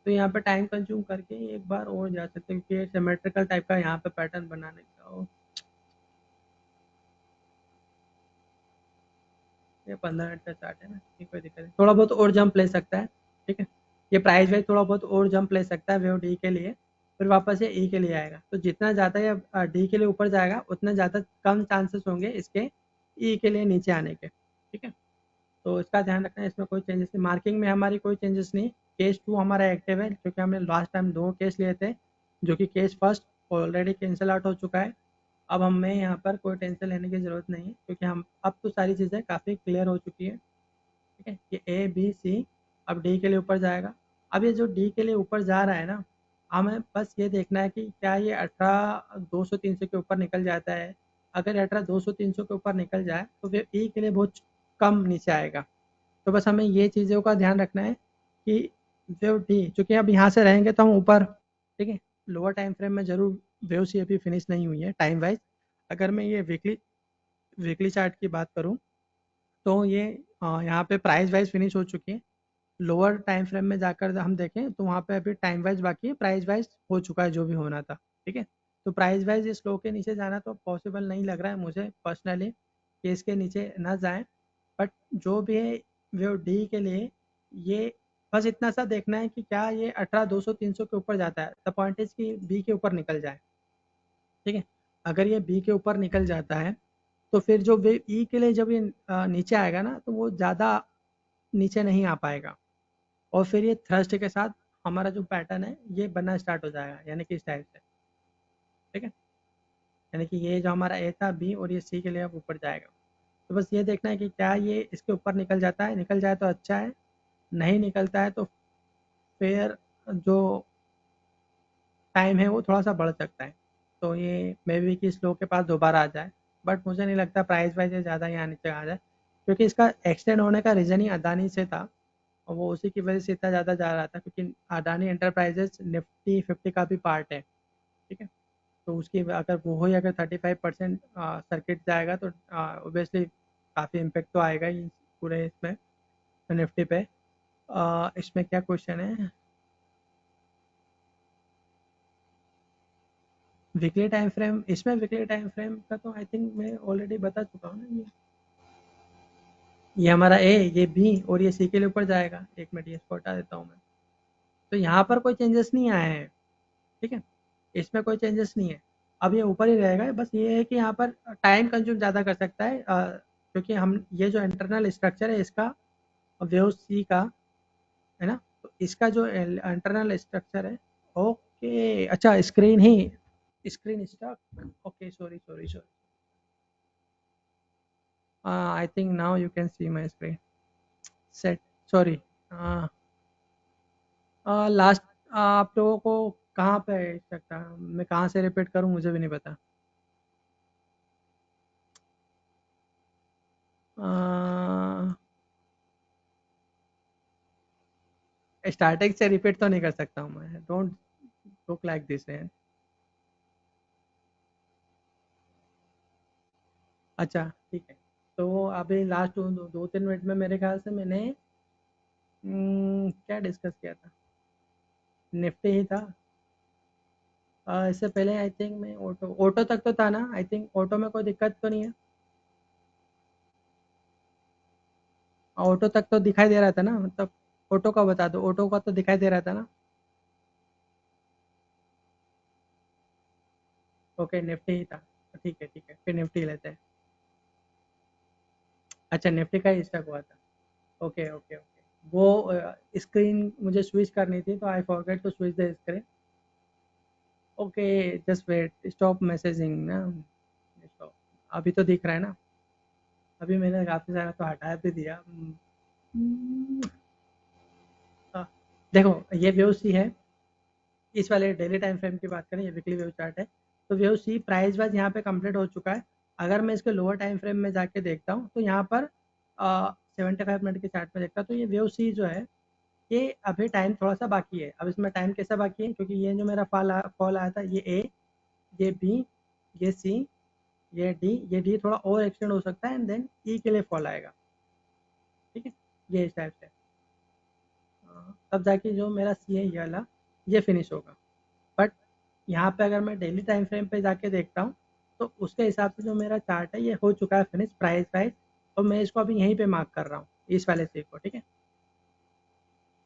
तो यहाँ पे टाइम कंज्यूम करके एक बार और जा सकते हैं, क्योंकि सिमेट्रिकल टाइप का यहाँ पे पैटर्न बनाने का। ये 15 मिनट का चार्ट है ना, ठीक, कोई दिक्कत नहीं, थोड़ा बहुत और जंप ले सकता है, ठीक है। ये प्राइस वाइज थोड़ा बहुत और जंप ले सकता है वेव डी के लिए, फिर वापस ये ई के लिए आएगा। तो जितना ज़्यादा ये डी के लिए ऊपर जाएगा, उतना ज़्यादा कम चांसेस होंगे इसके ई के लिए नीचे आने के, ठीक है। तो इसका ध्यान रखना है, इसमें कोई चेंजेस नहीं, मार्किंग में हमारी कोई चेंजेस नहीं। केस 2 हमारा एक्टिव है, क्योंकि हमने लास्ट टाइम 2 केस लिए थे, जो कि case first already cancel out हो चुका है। अब हमें यहाँ पर कोई टेंशन लेने की ज़रूरत नहीं है, क्योंकि हम अब तो सारी चीज़ें काफ़ी क्लियर हो चुकी है, ठीक है। ये ए बी सी अब डी के लिए ऊपर जाएगा। अब ये जो डी के लिए ऊपर जा रहा है ना, हमें बस ये देखना है कि क्या ये 18,200-300 के ऊपर निकल जाता है। अगर 18,200-300 के ऊपर निकल जाए तो फिर ई के लिए बहुत कम नीचे आएगा। तो बस हमें ये चीज़ों का ध्यान रखना है कि वेव डी, चूँकि अब यहाँ से रहेंगे तो हम ऊपर, ठीक है। लोअर टाइम फ्रेम में ज़रूर वेव सी अभी फिनिश नहीं हुई है टाइम वाइज, अगर मैं ये वीकली चार्ट की बात करूँ तो ये यहाँ पे प्राइस वाइज फिनिश हो चुकी है। लोअर टाइम फ्रेम में जाकर हम देखें तो वहाँ पे अभी टाइम वाइज बाकी है, प्राइस वाइज हो चुका है जो भी होना था। ठीक है, तो प्राइस वाइज इस लो के नीचे जाना तो पॉसिबल नहीं लग रहा है मुझे पर्सनली कि इसके नीचे ना जाए। बट जो भी है वो डी के लिए ये बस इतना सा देखना है कि क्या ये 18 200 300 के ऊपर जाता है। द पॉइंट इज कि बी के ऊपर निकल जाए। ठीक है, अगर ये बी के ऊपर निकल जाता है तो फिर जो वे ई के लिए जब ये नीचे आएगा ना तो वो ज़्यादा नीचे नहीं आ पाएगा और फिर ये थ्रस्ट के साथ हमारा जो पैटर्न है ये बनना स्टार्ट हो जाएगा, यानी कि इस टाइप से। ठीक है, यानी कि ये जो हमारा ए था बी और ये सी के लिए अब ऊपर जाएगा। तो बस ये देखना है कि क्या ये इसके ऊपर निकल जाता है, निकल जाए तो अच्छा है, नहीं निकलता है तो फिर जो टाइम है वो थोड़ा सा बढ़ सकता है। तो ये मे बी कि स्लो के पास दोबारा आ जाए, बट मुझे नहीं लगता प्राइस वाइज ये ज़्यादा यहाँ नीचे आ जाए, क्योंकि इसका एक्सटेंड होने का रीज़न ही अदानी से था और वो उसी की वजह से इतना ज़्यादा जा रहा था, क्योंकि अडानी एंटरप्राइजेस निफ्टी 50 का भी पार्ट है। ठीक है, तो उसकी अगर वो ही अगर 35% सर्किट जाएगा तो ओबियसली काफ़ी इम्पेक्ट तो आएगा ही पूरे इसमें निफ्टी पे। इसमें क्या क्वेश्चन है, वीकली टाइम फ्रेम, इसमें वीकली टाइम फ्रेम का तो आई थिंक मैं ऑलरेडी बता चुका हूँ ना। ये हमारा ए, ये बी और ये सी के लिए ऊपर जाएगा। एक मिनट ये इसको हटा देता हूँ मैं। तो यहाँ पर कोई चेंजेस नहीं आए हैं। ठीक है, इसमें कोई चेंजेस नहीं है, अब ये ऊपर ही रहेगा। बस ये है कि यहाँ पर टाइम कंज्यूम ज़्यादा कर सकता है, क्योंकि हम ये जो इंटरनल स्ट्रक्चर है इसका वेव सी का है ना, तो इसका जो इंटरनल स्ट्रक्चर है। ओके, अच्छा screen he, screen stock, okay sorry sorry sorry, I think now you can see my screen set, sorry. Last आप लोगों को कहाँ पे सकता, मैं कहाँ से रिपीट करूँ मुझे भी नहीं पता। स्टार्टिंग से रिपीट तो नहीं कर सकता हूँ मैं, डोंट लुक लाइक दिस है। अच्छा ठीक है, तो अभी लास्ट 2-3 मिनट में मेरे ख्याल से मैंने क्या डिस्कस किया था, निफ्टी ही था। इससे पहले आई थिंक मैं ऑटो ऑटो तक तो था ना, आई थिंक ऑटो में कोई दिक्कत तो नहीं है। ऑटो तक तो दिखाई दे रहा था ना, मतलब ऑटो का बता दो, ऑटो का तो दिखाई दे रहा था ना। ओके निफ्टी ही था, ठीक है फिर निफ्टी लेते हैं। अच्छा निफ्टी का ही स्टॉक हुआ था, ओके ओके ओके। वो स्क्रीन मुझे स्विच करनी थी तो I forget to switch the screen. Okay just wait, stop messaging ना, स्टॉप। अभी तो दिख रहा है ना, अभी मैंने काफ़ी सारा तो हटा भी दिया। हम्म, हाँ, देखो ये व्यू सी है, इस वाले डेली टाइम फ्रेम की बात करें, ये वीकली व्यू चार्ट है। तो व्यू सी प्राइस वाइज यहाँ पे कंप्लीट हो चुका है। अगर मैं इसके लोअर टाइम फ्रेम में जाके देखता हूँ तो यहाँ पर 75 मिनट के चार्ट में देखता हूँ तो ये व्यू सी जो है ये अभी टाइम थोड़ा सा बाकी है। अब इसमें टाइम कैसा बाकी है, क्योंकि ये जो मेरा फॉल आया था, ये ए, ये बी, ये सी, ये डी थोड़ा और एक्सटेंड हो सकता है एंड देन ई के लिए फॉल आएगा। ठीक है, ये इस टाइप से तब जाके जो मेरा सी है ये वाला ये फिनिश होगा। बट यहाँ पे अगर मैं डेली टाइम फ्रेम पे जाके देखता हूँ तो उसके हिसाब से जो मेरा चार्ट है ये हो चुका है फिनिश प्राइस वाइज, और मैं इसको अभी यहीं पे मार्क कर रहा हूँ इस वाले से को। ठीक है,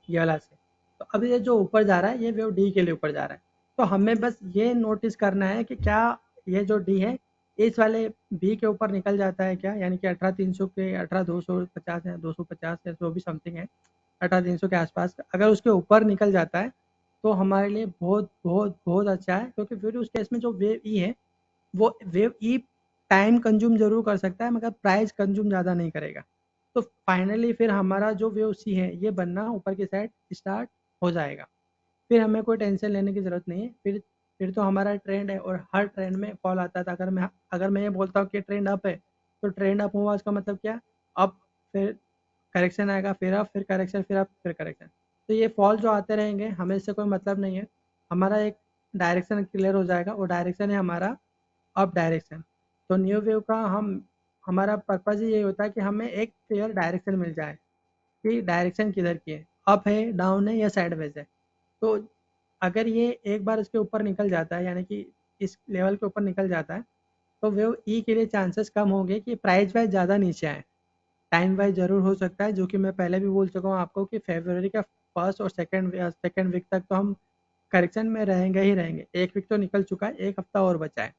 ये वाला से। तो अभी ये जो ऊपर जा रहा है ये वेव डी के लिए ऊपर जा रहा है। तो हमें बस ये नोटिस करना है कि क्या ये जो डी है इस वाले बी के ऊपर निकल जाता है क्या, यानी कि 18 300 के 18 250 है, 250 है, जो भी समथिंग है 18 300 के आसपास, अगर उसके ऊपर निकल जाता है तो हमारे लिए बहुत बहुत बहुत अच्छा है, क्योंकि फिर उस केस में जो वेव ई है वो वेव ई टाइम कंज्यूम जरूर कर सकता है मगर प्राइस कंज्यूम ज़्यादा नहीं करेगा। तो फाइनली फिर हमारा जो वेव सी है ये बनना ऊपर की साइड स्टार्ट हो जाएगा। फिर हमें कोई टेंशन लेने की ज़रूरत नहीं है। फिर तो हमारा ट्रेंड है और हर ट्रेंड में फॉल आता था। अगर मैं ये बोलता हूँ कि ट्रेंड अप है तो ट्रेंड अप हुआ उसका मतलब क्या, अप, फिर करेक्शन आएगा, फिर अप, फिर करेक्शन, फिर अप, फिर करेक्शन। तो ये फॉल जो आते रहेंगे हमें इससे कोई मतलब नहीं है। हमारा एक डायरेक्शन क्लियर हो जाएगा, वो डायरेक्शन है हमारा अप डायरेक्शन। तो न्यू वेव का हमारा पर्पज़ ये होता है कि हमें एक क्लियर डायरेक्शन मिल जाए कि डायरेक्शन किधर की है, अप है, डाउन है या साइडवेज है। तो अगर ये एक बार इसके ऊपर निकल जाता है, यानी कि इस लेवल के ऊपर निकल जाता है, तो वेव ई के लिए चांसेस कम होंगे कि प्राइस वाइज ज़्यादा नीचे आए। टाइम वाइज ज़रूर हो सकता है, जो कि मैं पहले भी बोल चुका हूँ आपको कि फरवरी का फर्स्ट और सेकेंड वीक तक तो हम करेक्शन में रहेंगे ही रहेंगे। एक वीक तो निकल चुका है, एक हफ्ता और बचा है।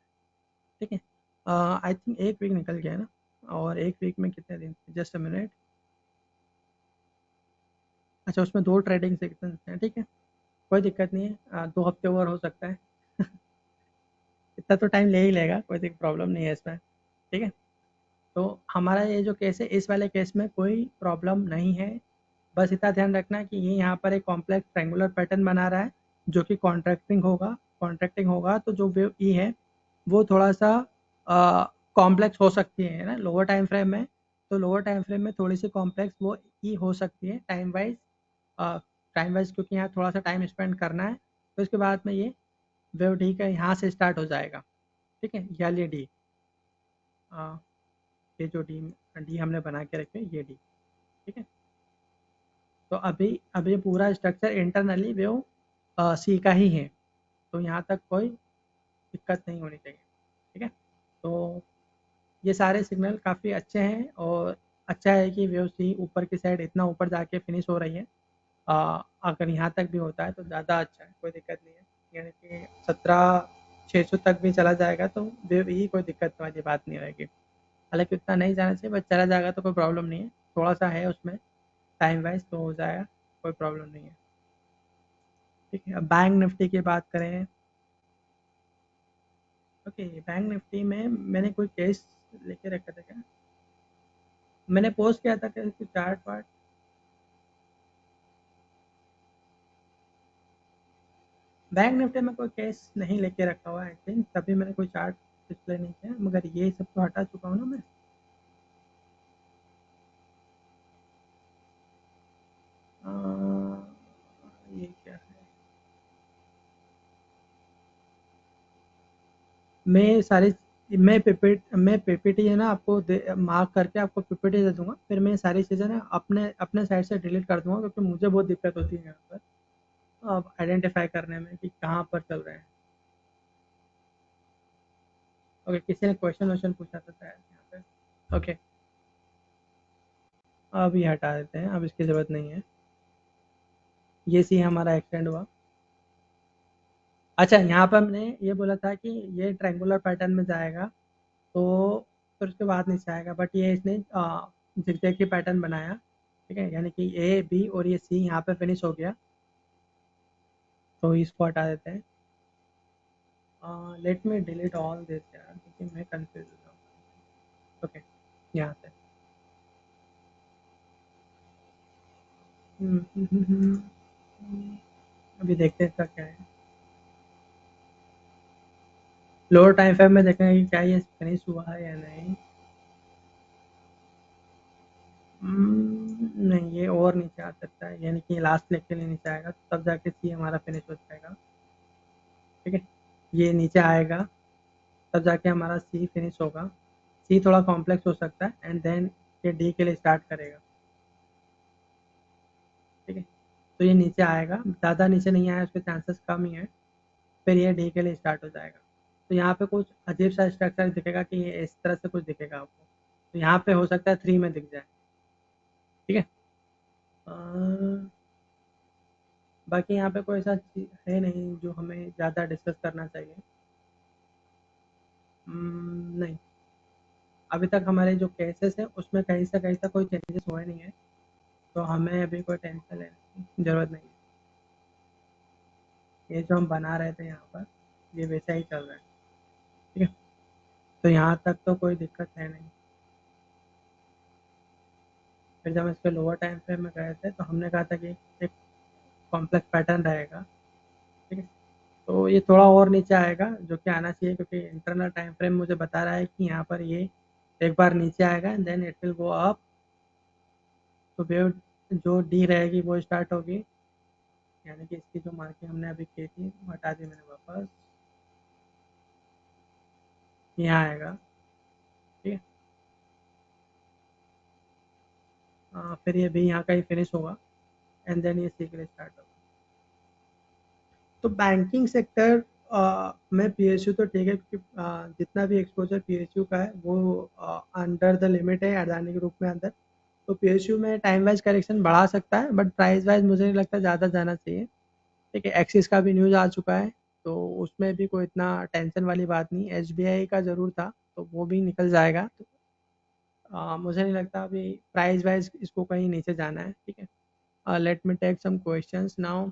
ठीक है, आई थिंक एक वीक निकल गया है ना, और एक वीक में कितने दिन, जस्ट अ मिनट। अच्छा, उसमें 2 ट्रेडिंग सेक्शंस हैं, ठीक है, कोई दिक्कत नहीं है, 2 हफ्ते और हो सकता है। इतना तो टाइम ले ही लेगा, कोई प्रॉब्लम नहीं है इसमें, ठीक है। तो हमारा ये जो केस है, इस वाले केस में कोई प्रॉब्लम नहीं है। बस इतना ध्यान रखना कि ये यहाँ पर एक कॉम्प्लेक्स ट्रायंगुलर पैटर्न बना रहा है, जो कि कॉन्ट्रैक्टिंग होगा तो जो वेव ई है, वो थोड़ा-सा कॉम्प्लेक्स हो सकती है ना, लोअर टाइम फ्रेम में। तो लोअर टाइम फ्रेम में थोड़ी-सी कॉम्प्लेक्स वो ई हो सकती है टाइम वाइज़, क्योंकि यहाँ थोड़ा-सा टाइम स्पेंड करना है। तो इसके बाद में ये वेव डी का यहाँ से स्टार्ट हो जाएगा, ठीक है? ये डी, अ, ये जो डी डी हमने बना के रखे ये डी, ठीक है। तो अभी अभी पूरा स्ट्रक्चर इंटरनली वेव सी का ही है, तो यहाँ तक कोई दिक्कत नहीं होनी चाहिए, ठीक है। तो ये सारे सिग्नल काफ़ी अच्छे हैं, और अच्छा है कि वेव सी ऊपर की साइड इतना ऊपर जाके फिनिश हो रही है। अगर यहाँ तक भी होता है तो ज़्यादा अच्छा है, कोई दिक्कत नहीं है। यानी कि 17,600 तक भी चला जाएगा तो वेव ई कोई दिक्कत वाली बात नहीं रहेगी। हालाँकि उतना नहीं जाना चाहिए, बस चला जाएगा तो कोई प्रॉब्लम नहीं है। थोड़ा-सा है उसमें टाइम वाइज़ तो हो जाएगा, कोई प्रॉब्लम नहीं है। ठीक है, अब बैंक निफ्टी की बात करें। ओके, बैंक निफ्टी में मैंने कोई केस लेके रखा था क्या? मैंने पोस्ट किया था क्या कुछ चार्ट वार्ट? बैंक निफ्टी में कोई केस नहीं लेके रखा हुआ है आई थिंक, तभी मैंने कोई चार्ट डिस्प्ले नहीं किया, मगर ये सब तो हटा चुका हूँ ना मैं। अ, ये क्या है? मैं सारी मैं पीपीटी है ना आपको मार्क करके आपको पीपीटी दे दूंगा, फिर मैं सारी चीज़ें ना अपने अपने साइड से डिलीट कर दूंगा, क्योंकि मुझे बहुत दिक्कत होती है यहाँ पर अब आइडेंटिफाई करने में कि कहाँ पर चल रहे हैं। ओके, किसी ने क्वेश्चन वोश्चन पूछा था शायद यहाँ पे। ओके, अब ये हटा देते हैं, अब इसकी ज़रूरत नहीं है। ये सी हमारा एक्सटेंड हुआ। अच्छा, यहाँ पर मैंने ये बोला था कि ये ट्रायंगुलर पैटर्न में जाएगा, तो फिर उसके बाद नीचे आएगा, बट ये इसने जिगजैग की पैटर्न बनाया, ठीक है, यानी कि ए बी और ये सी यहाँ पे फिनिश हो गया, तो इसको हटा देते हैं। Let me delete all this यार, क्योंकि मैं कंफ्यूज हो जाऊँ। ओके, यहाँ से हम्म, हम्म, हम्म, हम्म, हम्म, अभी देखते हैं इसका क्या है। लोअर टाइम फ्रेम में देखेंगे कि क्या ये फिनिश हुआ है या नहीं। नहीं, ये और नीचे आ सकता है, यानी कि लास्ट लेग के लिए नीचे आएगा, तब जाके सी हमारा फिनिश हो जाएगा, ठीक है। ये नीचे आएगा, तब जाके हमारा सी फिनिश होगा। सी थोड़ा कॉम्प्लेक्स हो सकता है, एंड देन ये डी के लिए स्टार्ट करेगा, ठीक है। तो ये नीचे आएगा, ज़्यादा नीचे नहीं आया, उसके चांसेस कम ही है, फिर ये डी के लिए स्टार्ट हो जाएगा। तो यहाँ पे कुछ अजीब सा स्ट्रक्चर दिखेगा कि ये इस तरह से कुछ दिखेगा आपको, तो यहाँ पे हो सकता है 3 में दिख जाए, ठीक है। अ, बाकी यहाँ पे कोई ऐसा चीज़ है नहीं जो हमें ज़्यादा डिस्कस करना चाहिए। नहीं, अभी तक हमारे जो केसेस हैं उसमें कहीं से कहीं तक कोई चेंजेस हुए नहीं है, तो हमें अभी कोई टेंशन लेने की ज़रूरत नहीं है। ये जो हम बना रहे थे यहाँ पर, ये वैसा ही चल रहा है, ठीक है। तो यहाँ तक तो कोई दिक्कत है नहीं। फिर जब इसके लोअर टाइम फ्रेम में गए थे तो हमने कहा था कि एक कॉम्प्लेक्स पैटर्न रहेगा, ठीक है। तो ये थोड़ा और नीचे आएगा, जो कि आना चाहिए, क्योंकि इंटरनल टाइम फ्रेम मुझे बता रहा है कि यहाँ पर ये एक बार नीचे आएगा and then it will go up. तो वेव जो डी रहेगी वो स्टार्ट होगी, यानी कि इसकी जो मार्किंग हमने अभी की थी वो हटा दी मैंने वापस। यहाँ आएगा, ठीक है। फिर ये भी यहाँ का ही फिनिश होगा एंड देन ये सी के लिए स्टार्ट होगा। तो बैंकिंग सेक्टर में पीएसयू तो ठीक है, क्योंकि जितना भी एक्सपोजर पीएसयू का है वो अंडर द लिमिट है अडानी ग्रुप में अंदर। तो पीएसयू में टाइम वाइज करेक्शन बढ़ा सकता है, बट प्राइस वाइज मुझे नहीं लगता ज़्यादा जाना चाहिए। ठीक है, एक्सिस का भी न्यूज़ आ चुका है, तो उसमें भी कोई इतना टेंशन वाली बात नहीं। एसबीआई का ज़रूर था, तो वो भी निकल जाएगा। तो मुझे नहीं लगता अभी प्राइस वाइज इसको कहीं नीचे जाना है। ठीक है, let me take some questions now.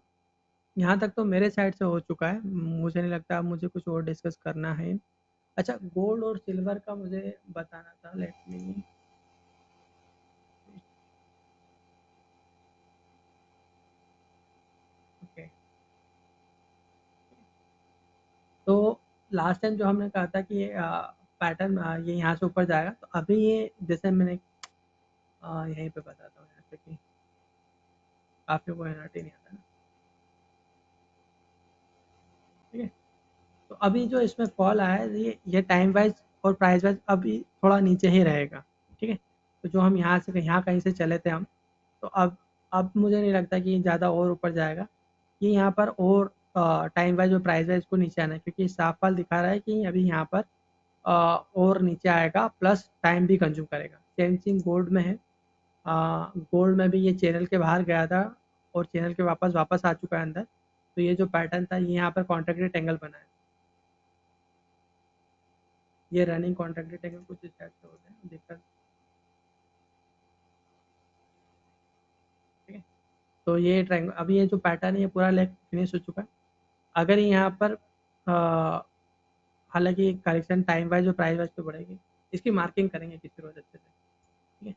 यहाँ तक तो मेरे साइड से हो चुका है, मुझे नहीं लगता अब मुझे कुछ और डिस्कस करना है। अच्छा, गोल्ड और सिल्वर का मुझे बताना था, लेट मी। ओके, तो लास्ट टाइम जो हमने कहा था कि ये पैटर्न ये यहाँ से ऊपर जाएगा, तो अभी ये जैसे मैंने यहीं पे बताता हूँ यहाँ पे कि काफ़ी को एनआरटी नहीं आता ना। ठीक है, तो अभी जो इसमें फॉल आया है, ये टाइम वाइज और प्राइस वाइज अभी थोड़ा नीचे ही रहेगा। ठीक है, तो जो हम यहाँ से यहाँ कहीं से चले थे हम, तो अब मुझे नहीं लगता कि ज़्यादा और ऊपर जाएगा। ये यहाँ पर और टाइम वाइज और प्राइस वाइज को नीचे आना है, क्योंकि साफ फाल दिखा रहा है कि अभी यहाँ पर और नीचे आएगा, प्लस टाइम भी कंज्यूम करेगा। सेम थिंग गोल्ड में है। गोल्ड में भी ये चैनल के बाहर गया था और चैनल के वापस वापस आ चुका है अंदर। तो ये जो पैटर्न था, ये यहाँ पर कॉन्ट्रैक्टेड एंगल बना है। ये रनिंग कॉन्ट्रैक्टेड एंगल कुछ इस टाइप से होते हैं, दिक्कत। ठीक है, तो ये ट्रायंगल, अभी ये जो पैटर्न है ये पूरा लेग फिनिश हो चुका है। अगर ये यहाँ पर हालांकि करेक्शन टाइम वाइज और प्राइस वाइज पे बढ़ेगी, इसकी मार्किंग करेंगे किसी रोज अच्छे से। ठीक है,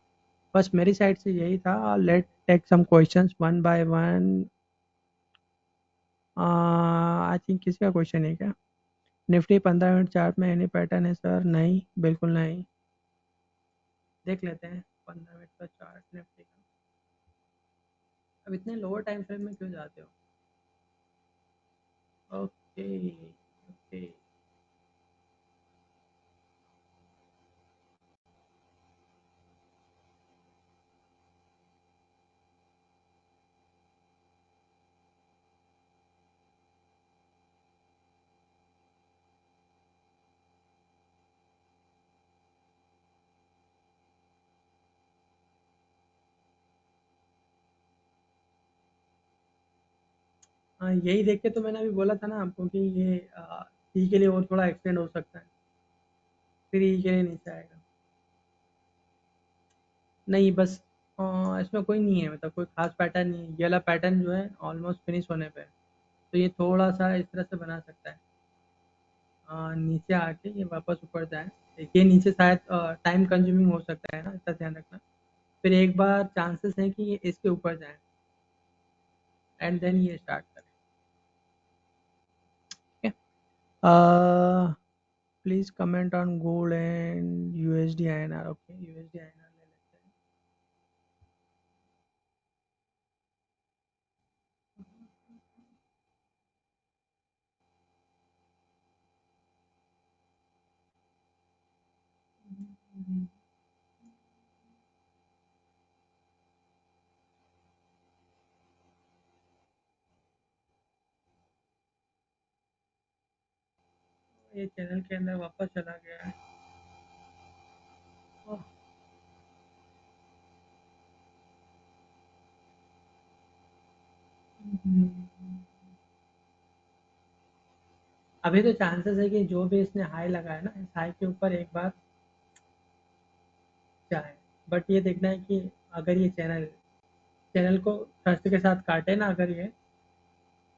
बस मेरी साइड से यही था। Let take some questions one by one. I think किसी का क्वेश्चन है क्या? निफ्टी 15 मिनट चार्ट में एनी पैटर्न है सर? नहीं, बिल्कुल नहीं। देख लेते हैं 15 मिनट का चार्ट निफ्टी का। अब इतने लोअर टाइम फ्रेम में क्यों जाते हो? Okay, okay. हाँ, यही देख के तो मैंने अभी बोला था ना आपको कि ये ई के लिए और थोड़ा एक्सटेंड हो सकता है, फिर ई के लिए नीचे आएगा। नहीं, बस इसमें कोई नहीं है, मतलब कोई खास पैटर्न नहीं है। ये वाला पैटर्न जो है ऑलमोस्ट फिनिश होने पे है, तो ये थोड़ा सा इस तरह से बना सकता है। नीचे आके ये वापस ऊपर जाए। ये नीचे शायद टाइम कंज्यूमिंग हो सकता है ना, इसका ध्यान रखना। फिर एक बार चांसेस हैं कि ये इसके ऊपर जाए एंड देन ये स्टार्ट करें। ठीक है, please comment on gold and USD INR. Okay, USD INR ले लेते हैं। ये चैनल के अंदर वापस चला गया है। ओह, अभी तो चांसेस है कि जो भी इसने हाई लगाया ना, इस हाई के ऊपर एक बार जाए। बट ये देखना है कि अगर ये चैनल चैनल को थ्रस्ट के साथ काटे ना अगर ये,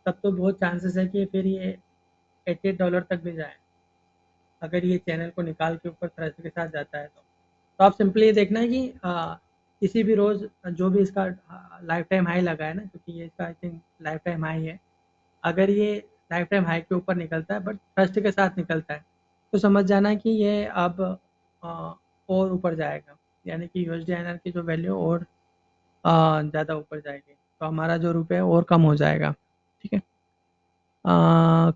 तब तो बहुत चांसेस है कि फिर ये $88 तक भी जाए, अगर ये चैनल को निकाल के ऊपर थ्रस्ट के साथ जाता है तो आप सिंपली ये देखना है कि किसी भी रोज़ जो भी इसका लाइफ टाइम हाई लगा है ना, क्योंकि ये इसका I think life time high है। अगर ये लाइफ टाइम हाई के ऊपर निकलता है बट थ्रस्ट के साथ निकलता है, तो समझ जाना कि ये अब और ऊपर जाएगा, यानी कि यूएसडी आईएनआर की जो वैल्यू और ज़्यादा ऊपर जाएगी, तो हमारा जो रुपये और कम हो जाएगा। ठीक है, अ,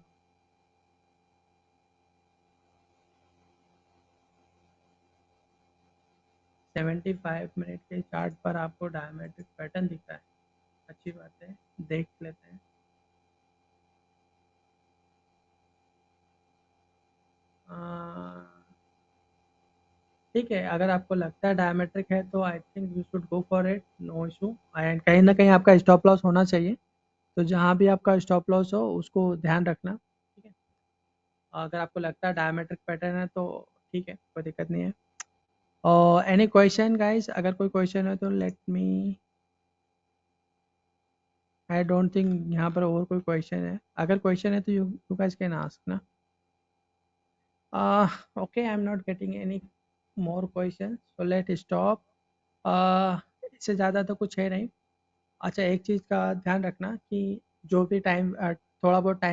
75 मिनट के चार्ट पर आपको डायमेट्रिक पैटर्न दिख रहा है, अच्छी बात है, देख लेते हैं। ठीक है, अगर आपको लगता है डायमेट्रिक है तो I think you should go for it, no issue. And कहीं ना कहीं आपका स्टॉप लॉस होना चाहिए, तो जहाँ भी आपका स्टॉप लॉस हो उसको ध्यान रखना, ठीक है। अगर आपको लगता है डायमेट्रिक पैटर्न है तो ठीक है, कोई दिक्कत नहीं है। और एनी क्वेश्चन गाइस, अगर कोई क्वेश्चन है तो let me, I don't think यहाँ पर और कोई क्वेश्चन है। अगर क्वेश्चन है तो यू गाइस कैन आस्क ना। Okay, I am not getting any more question, so let stop. इससे ज़्यादा तो कुछ है नहीं। अच्छा, एक चीज़ का ध्यान रखना कि जो भी टाइम थोड़ा बहुत टाइम